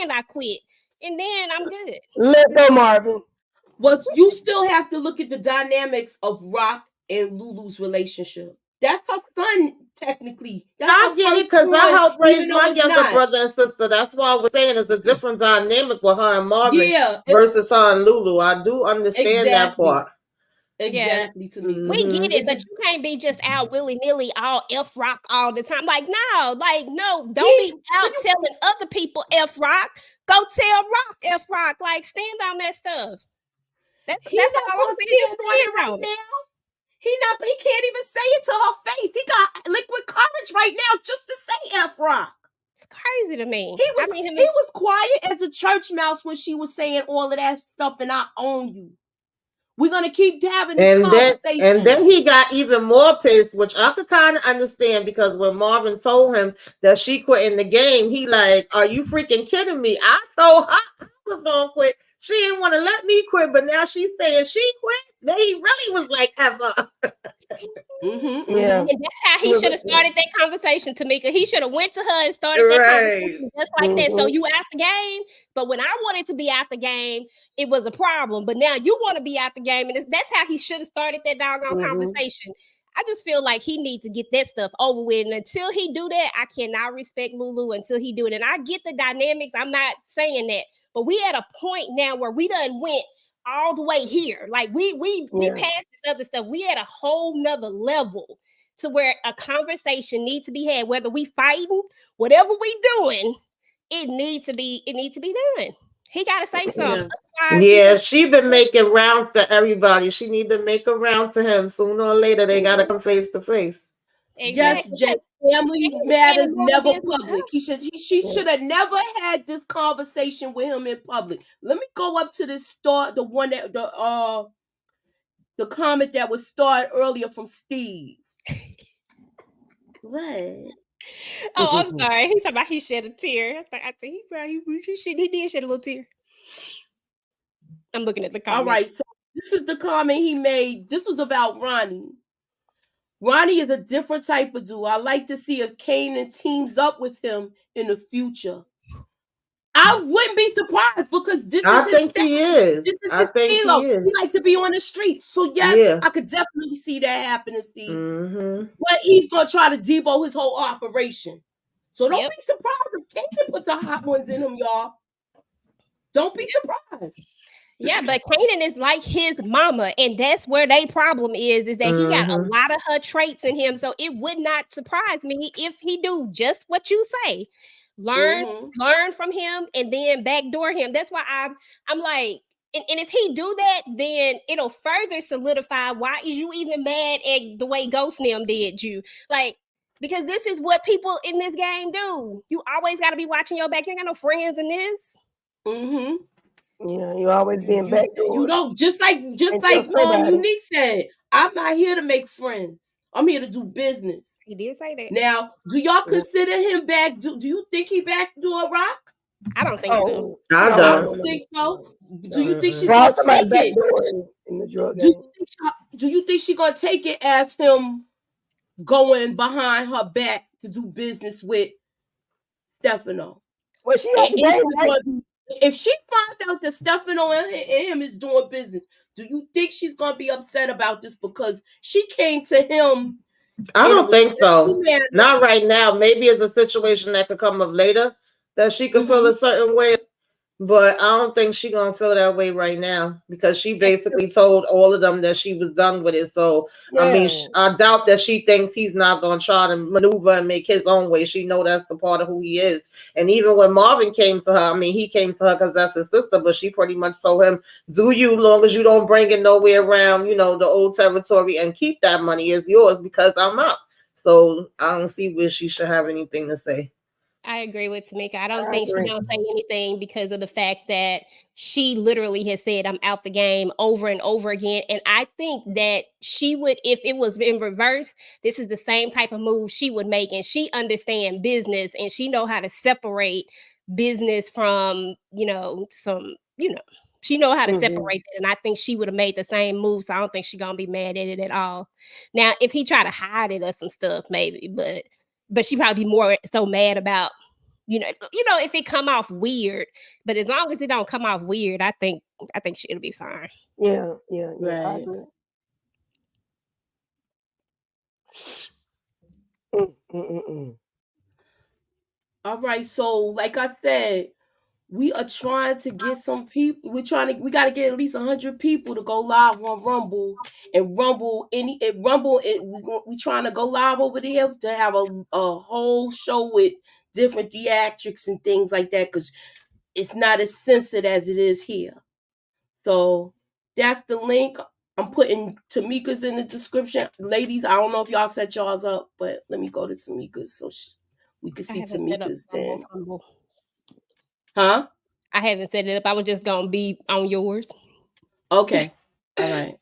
and I quit. And then I'm good. Let go, Marvin. But you still have to look at the dynamics of Rock and Lulu's relationship. That's her son, technically. That's I get it because I helped raise my younger brother and sister. That's why I was saying it's a different dynamic with her and Marvin versus her and Lulu. I do understand that part. Exactly, to me. We get it, but you can't be just out willy-nilly all F Rock all the time. Like, no, don't be out telling other people F Rock. Go tell Rock F Rock. Like, stand on that stuff. That's all I'm saying right now. He can't even say it to her face. He got liquid courage right now just to say F Rock. It's crazy to me. He was quiet as a church mouse when she was saying all of that stuff, and I own you. We're gonna keep having this conversation. And then he got even more pissed, which I could kind of understand because when Marvin told him that she quit in the game, he like, "Are you freaking kidding me? I told her I was gonna quit. She didn't want to let me quit, but now she's saying she quit." Then he really was like, "Ever." Yeah, and that's how he should have started that conversation, Tamika. He should have went to her and started that conversation just like that. So you out the game, but when I wanted to be out the game, it was a problem. But now you want to be out the game, and that's how he should have started that doggone conversation. I just feel like he needs to get that stuff over with, and until he do that, I cannot respect Lulu until he do it. And I get the dynamics. I'm not saying that, but we at a point now where we done went all the way here. Like we passed this other stuff. We at a whole nother level to where a conversation needs to be had, whether we fighting, whatever we doing, it needs to be done. He got to say something. Yeah, she been making rounds to everybody. She need to make a round to him. Sooner or later, they got to come face to face. Yes, Jen. Family matters never public. She should have never had this conversation with him in public. Let me go up to this start, the one that the comment that was started earlier from Steve. What? Oh, I'm sorry. He's talking about he shed a tear. I think he did shed a little tear. I'm looking at the comment. All right, so this is the comment he made. This was about Ronnie. Ronnie is a different type of dude. I like to see if Kanan teams up with him in the future. I wouldn't be surprised because this is his style. He is. This is his style. He likes to be on the streets. So yes, I could definitely see that happening, Steve. But he's gonna try to debo his whole operation. So don't be surprised if Kanan put the hot ones in him, y'all. Don't be surprised. Yeah, but Kanan is like his mama, and that's where their problem is that he got a lot of her traits in him. So it would not surprise me if he do just what you say. Learn from him and then backdoor him. That's why I'm like, and if he do that, then it'll further solidify why is you even mad at the way Ghost Nim did you. Like, because this is what people in this game do. You always got to be watching your back. You ain't got no friends in this. Yeah, you always being backdoor. You know, just like Unique said, I'm not here to make friends. I'm here to do business. He did say that. Now, do y'all consider him back? Do you think he backdoor Rock? I don't think so. I don't think so. Do you think she's gonna take it? In the drug do you think she's gonna take it as him going behind her back to do business with Stefano? Well, if she finds out that Stefano and him is doing business, do you think she's gonna be upset about this because she came to him? I don't think so. Not right now. Maybe it's a situation that could come up later that she could feel a certain way. But I don't think she's going to feel that way right now because she basically told all of them that she was done with it. So, I mean, I doubt that she thinks he's not going to try to maneuver and make his own way. She know that's the part of who he is. And even when Marvin came to her, I mean, he came to her because that's his sister, but she pretty much told him, do you, long as you don't bring it nowhere around, you know, the old territory and keep that money is yours because I'm out. So I don't see where she should have anything to say. I agree with Tamika. I don't think she don't say anything because of the fact that she literally has said, I'm out the game over and over again. And I think that she would, if it was in reverse, this is the same type of move she would make. And she understand business and she know how to separate business from, she know how to separate it. And I think she would have made the same move. So I don't think she's going to be mad at it at all. Now, if he try to hide it or some stuff, maybe, but she probably be more so mad about, if it come off weird. But as long as it don't come off weird, I think she'll be fine. Yeah. Right. I agree. All right. So, like I said, we are trying to get some people. We got to get at least 100 people to go live on Rumble and we trying to go live over there to have a whole show with different theatrics and things like that, because it's not as censored as it is here. So that's the link. I'm putting Tamika's in the description. Ladies, I don't know if y'all set y'all's up, but let me go to Tamika's so we can see Tamika's then. Huh? I haven't set it up. I was just going to be on yours. Okay. All right.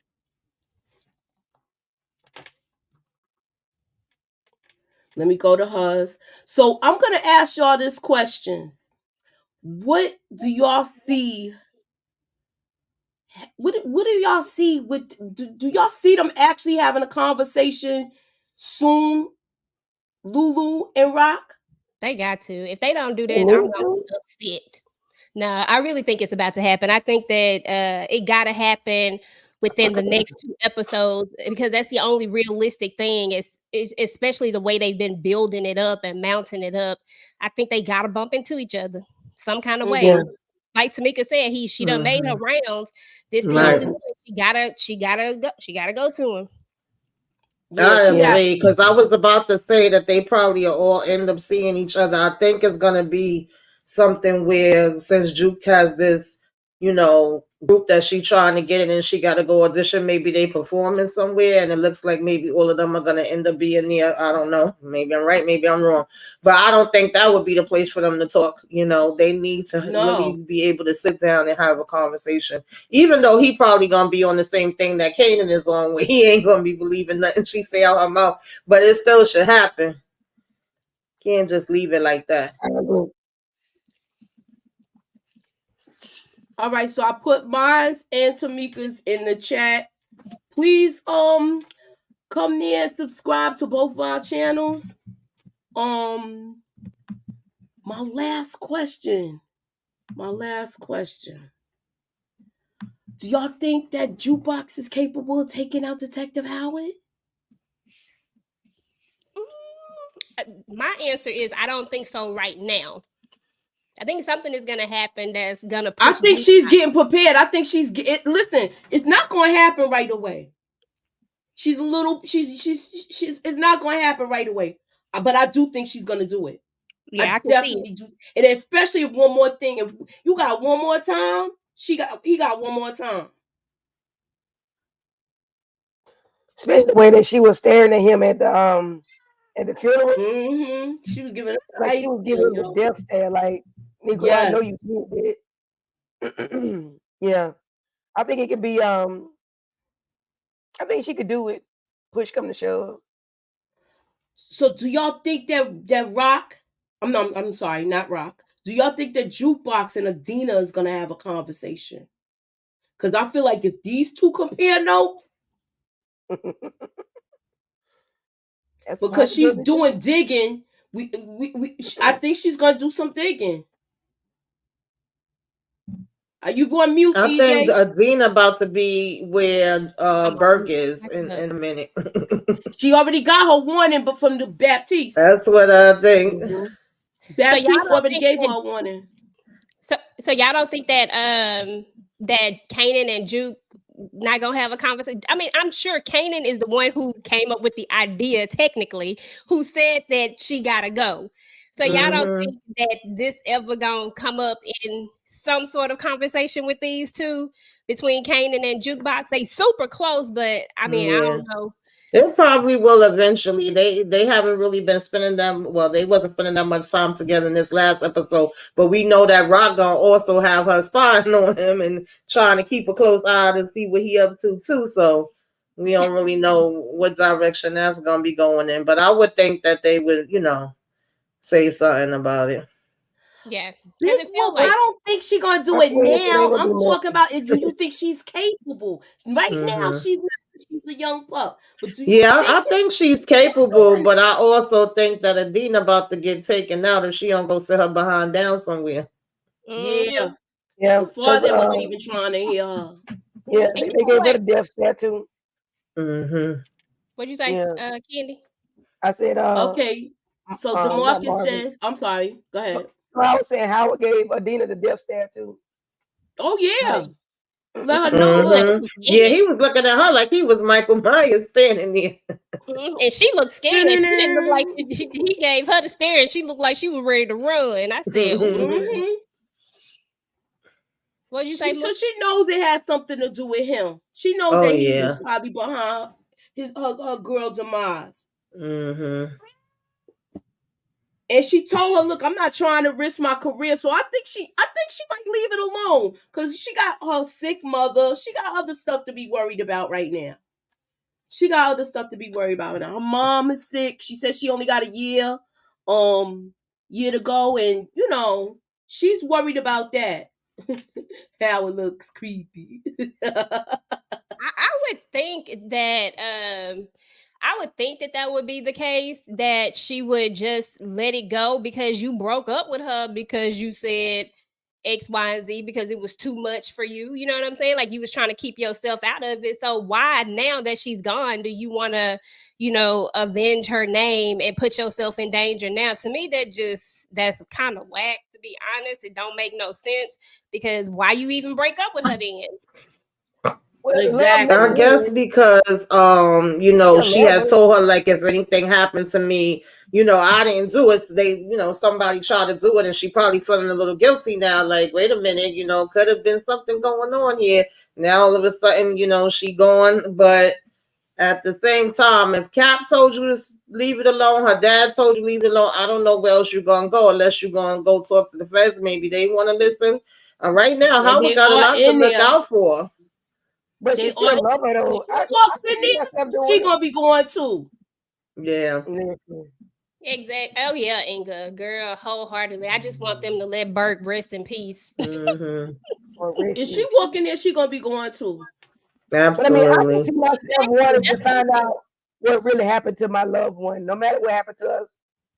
Let me go to hers. So I'm going to ask y'all this question. What do y'all see? What do y'all see with do y'all see them actually having a conversation soon, Lulu and Rock? They got to. If they don't do that, I'm going to be upset. No, I really think it's about to happen. I think that it got to happen within the next 2 episodes, because that's the only realistic thing, is especially the way they've been building it up and mounting it up. I think they got to bump into each other some kind of way. Yeah. Like Tamika said, she done made her rounds. This the only way. She gotta go to him. I agree, because I was about to say that they probably all end up seeing each other. I think it's gonna be something where, since Juke has this, group that she trying to get in and she got to go audition, maybe they performing somewhere, and it looks like maybe all of them are gonna end up being there. I don't know. Maybe I'm right. Maybe I'm wrong. But I don't think that would be the place for them to talk. They need to really be able to sit down and have a conversation. Even though he probably gonna be on the same thing that Kanan is on, where he ain't gonna be believing nothing she say out her mouth. But it still should happen. Can't just leave it like that. All right, so I put mine and Tamika's in the chat. Please come near and subscribe to both of our channels. My last question. Do y'all think that Jukebox is capable of taking out Detective Howard? My answer is I don't think so right now. I think something is going to happen that's going to push. I think she's getting prepared. I think listen, it's not going to happen right away. She's it's not going to happen right away. But I do think she's going to do it. Yeah, I definitely do. And especially if one more thing, if you got one more time, he got one more time. Especially the way that she was staring at him at the funeral. Mm-hmm. She was giving like he was giving the death stare, like, nigga, yes. I know you did it. Yeah. I think it could be I think she could do it. Push come to shove. So do y'all think that Rock, I'm sorry, not Rock. Do y'all think that Jukebox and Adina is gonna have a conversation? Because I feel like if these two compare notes, because she's doing digging, I think she's gonna do some digging. Are you going mute, I DJ? think Adina about to be where Burke is in a minute. She already got her warning, but from the Baptiste. That's what I think. Baptiste already gave her a warning. So y'all don't think that that Kanan and Juke not gonna have a conversation? I mean, I'm sure Kanan is the one who came up with the idea, technically, who said that she gotta go. So y'all don't think that this ever gonna come up in some sort of conversation with these two, between Kanan and Jukebox? They super close, but I mean, I don't know. It probably will eventually. They haven't really been spending them. Well, they wasn't spending that much time together in this last episode. But we know that Rock gonna also have her spying on him and trying to keep a close eye to see what he up to too. So we don't really know what direction that's gonna be going in. But I would think that they would, say something about it. Yeah, Big because it feels Whoop, like I don't think she gonna do it now. I'm talking about if you think she's capable. Right now, she's not. She's a young pup. But do you I think she's capable, but I also think that Adina about to get taken out if she don't go sit her behind down somewhere. Yeah. Yeah. The father wasn't even trying to hear her. Yeah, they gave her the death tattoo. What'd you say, Candy? I said, okay. So DeMarcus says, I'm sorry. Go ahead. I was saying Howard gave Adina the death stare too. Oh yeah. Let her know. Yeah, he was looking at her like he was Michael Myers standing there. And she looked scared. She didn't look like he gave her the stare, and she looked like she was ready to run. And I said, "What'd you say?" So she knows it has something to do with him. She knows that he was probably behind her girl demise. And she told her, "Look, I'm not trying to risk my career." So I think she might leave it alone because she got her sick mother. She got other stuff to be worried about right now. Her mom is sick. She says she only got a year to go, and she's worried about that. How it looks creepy. I would think that that would be the case, that she would just let it go because you broke up with her because you said X, Y, and Z because it was too much for you. You know what I'm saying? Like you was trying to keep yourself out of it. So why now that she's gone do you want to, avenge her name and put yourself in danger now? To me, that's kind of whack, to be honest. It don't make no sense because why you even break up with her then? Exactly. I guess because she had told her like if anything happened to me, I didn't do it. So they, somebody tried to do it, and she probably feeling a little guilty now. Like, wait a minute, could have been something going on here. Now all of a sudden, she gone. But at the same time, if Cap told you to leave it alone, her dad told you to leave it alone, I don't know where else you're gonna go unless you're gonna go talk to the feds. Maybe they want to listen. Right now, Howard got a lot to look out for. But she still love her though. She walks in there, she gonna be going too. Yeah. Exactly. Oh yeah, Inga, girl, wholeheartedly. I just want them to let Burke rest in peace. If she walk in there, she gonna be going too. Absolutely. But I mean, I just myself wanted to find out what really happened to my loved one. No matter what happened to us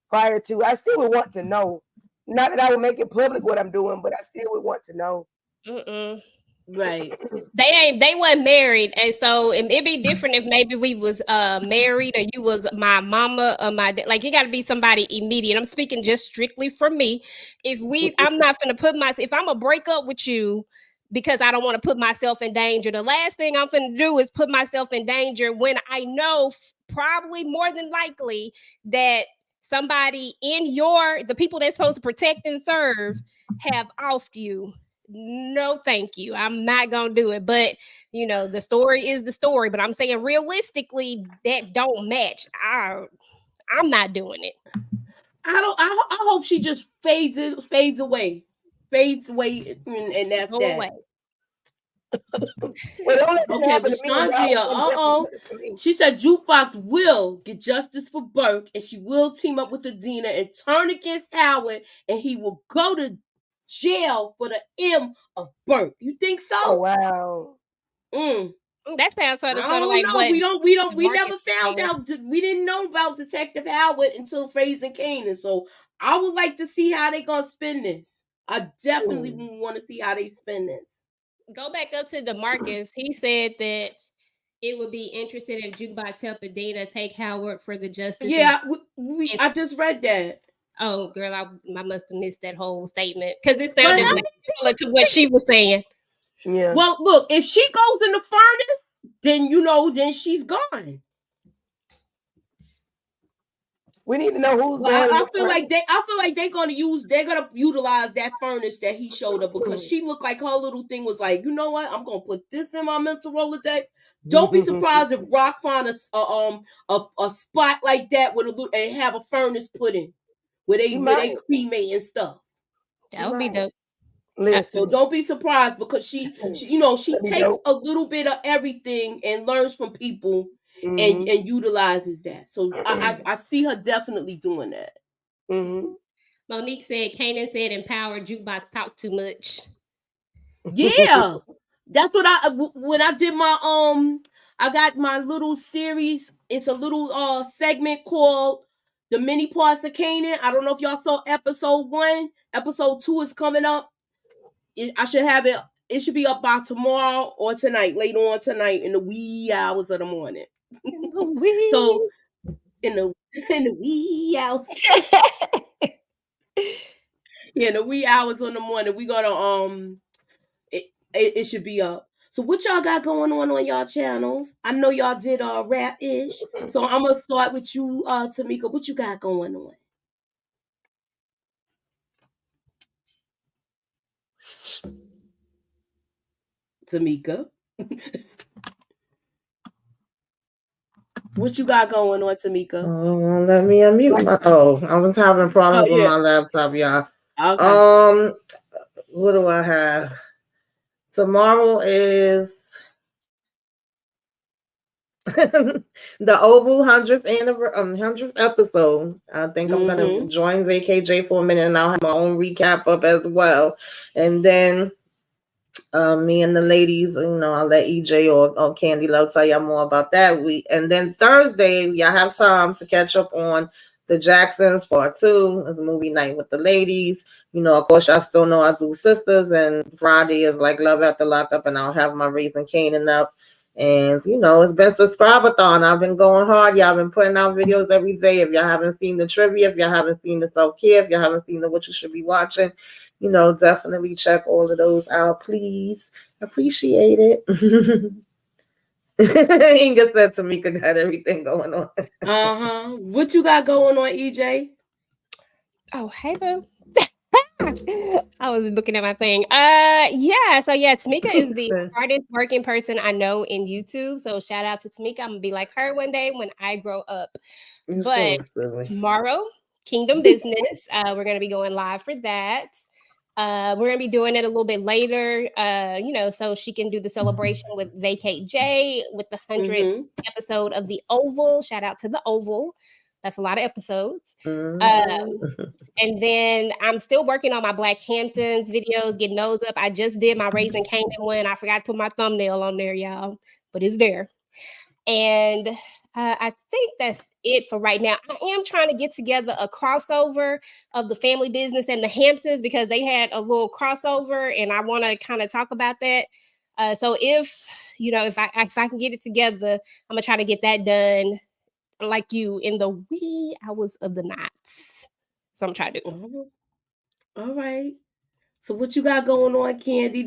prior to, I still would want to know. Not that I would make it public what I'm doing, but I still would want to know. Right. They weren't married, and so it'd be different if maybe we was married or you was my mama or my dad. Like, you got to be somebody immediate. I'm speaking just strictly for me. I'm not gonna if I'm gonna break up with you because I don't want to put myself in danger, the last thing I'm gonna do is put myself in danger when I know probably more than likely that somebody in the people that's supposed to protect and serve have offed you. No, thank you. I'm not gonna do it. But the story is the story. But I'm saying realistically, that don't match. I'm not doing it. I hope she just fades away, and that's Go that. away. Okay, but Chandria, she said Jukebox will get justice for Burke, and she will team up with Adina and turn against Howard, and he will go to jail for the M of Burke. You think so? Oh wow. That sounds sort of like what we never found out. We didn't know about Detective Howard until Raising Kanan. So I would like to see how they gonna spin this. I definitely want to see how they spin this. Go back up to DeMarcus. He said that it would be interesting if Jukebox helped Adina take Howard for the justice. Yeah, I just read that. Oh, girl, I must have missed that whole statement because it sounded similar to what she was saying. Yeah. Well, look, if she goes in the furnace, then then she's gone. We need to know who's well, I feel like they're gonna utilize that furnace that he showed up, because she looked like her little thing was like, you know what? I'm gonna put this in my mental Rolodex. Don't be surprised if Rock find a spot like that with and have a furnace put in where they cremate and stuff. That would be dope. Listen. So don't be surprised, because she takes a little bit of everything and learns from people and utilizes that. So I see her definitely doing that. Monique said, Kanan said, "Empowered Jukebox talk too much." Yeah, that's what when I did my I got my little series. It's a little segment called The Many Parts of Kanan. I don't know if y'all saw episode 1. Episode 2 is coming up. I should have it. It should be up by tomorrow or tonight, later on tonight, in the wee hours of the morning. So in the wee hours. Yeah, in the wee hours in the morning, we gonna it should be up. So what y'all got going on y'all channels? I know y'all did rap-ish. So I'm gonna start with you, Tamika. What you got going on? Tamika. What you got going on, Tamika? Oh, let me unmute my. I was having problems with my laptop, y'all. Okay. What do I have? Tomorrow is the Oval 100th episode. I think I'm gonna join VKJ for a minute, and I'll have my own recap up as well. And then me and the ladies, I'll let EJ or Candy Love tell y'all more about that week. And then Thursday, y'all have time to catch up on The Jacksons Part 2. It's a movie night with the ladies. Of course, y'all still know I do Sisters, and Friday is like Love After Lockup, and I'll have my Raising Kanan up. And, it's been subscribe-a-thon. I've been going hard. Y'all been putting out videos every day. If y'all haven't seen the trivia, if y'all haven't seen the self-care, if y'all haven't seen the what you should be watching, definitely check all of those out, please. Appreciate it. Inga said Tamika got everything going on. What you got going on, EJ? Oh, hey, boo. I was looking at my thing. Tamika is the hardest working person I know in YouTube. So shout out to Tamika. I'm gonna be like her one day when I grow up. But tomorrow, Kingdom Business. We're gonna be going live for that. We're gonna be doing it a little bit later, so she can do the celebration with Vacate J with the 100th episode of the Oval. Shout out to the Oval. That's a lot of episodes. And then I'm still working on my Black Hamptons videos, getting those up. I just did my Raising Kanan one. I forgot to put my thumbnail on there, y'all, but it's there. And I think that's it for right now. I am trying to get together a crossover of the family business and the Hamptons, because they had a little crossover, and I want to kind of talk about that. So if I can get it together, I'm gonna try to get that done, like you, in the wee hours of the night. So I'm trying to do. All right. So what you got going on, Candy?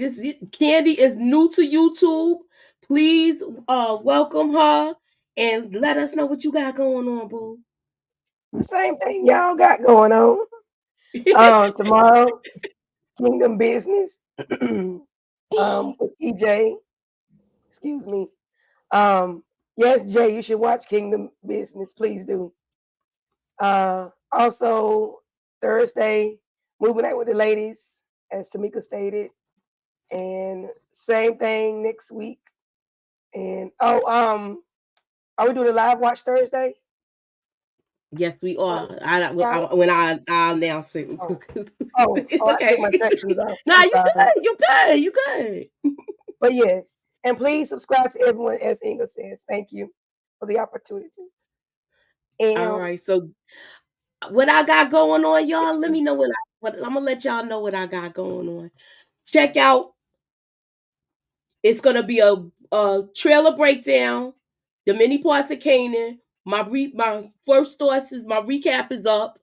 Candy is new to YouTube. Please welcome her and let us know what you got going on, boo. The same thing y'all got going on. Tomorrow, Kingdom Business. With EJ. Excuse me. Yes, Jay, you should watch Kingdom Business. Please do. Also, Thursday, moving out with the ladies, as Tamika stated. And same thing next week. And are we doing a live watch Thursday? Yes, we are. When I announce it. It's okay. My sections off. You good. But yes, and please subscribe to everyone, as Inga says. Thank you for the opportunity. And all right, so what I got going on, y'all, let me know what I'm gonna let y'all know what I got going on. Check out. It's gonna be a trailer breakdown, the many parts of Kanan. My first thoughts is my recap is up,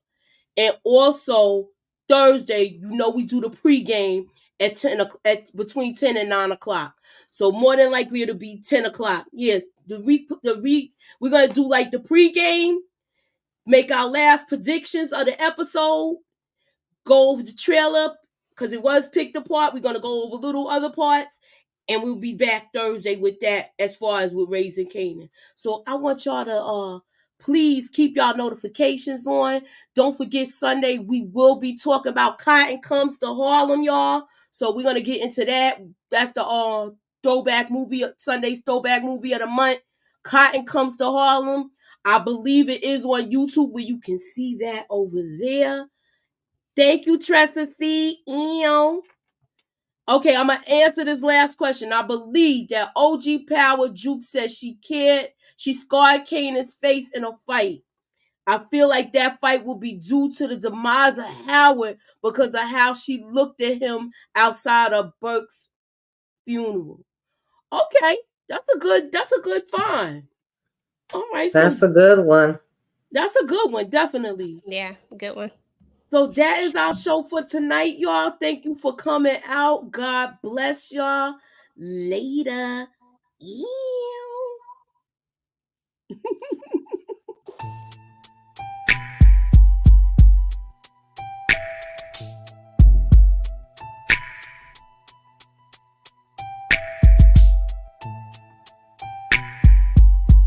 and also Thursday, we do the pregame at between 10 and 9 o'clock. So more than likely it'll be 10 o'clock. Yeah, we're gonna do like the pregame. make our last predictions of the episode, go over the trailer, because it was picked apart. We're going to go over little other parts, and we'll be back Thursday with that as far as with Raising Kanan. So I want y'all to please keep y'all notifications on. Don't forget Sunday, we will be talking about Cotton Comes to Harlem, y'all. So we're going to get into that. That's the throwback movie, Sunday's throwback movie of the month. Cotton Comes to Harlem. I believe it is on YouTube where you can see that over there. Thank you, Tresta C. Okay, I'm going to answer this last question. I believe that OG Power Juke says she scarred Kanan's face in a fight. I feel like that fight will be due to the demise of Howard because of how she looked at him outside of Burke's funeral. Okay, that's a good find. All right, that's a good one. That's a good one, definitely. Yeah, good one. So that is our show for tonight, y'all. Thank you for coming out. God bless y'all. Later. Ew.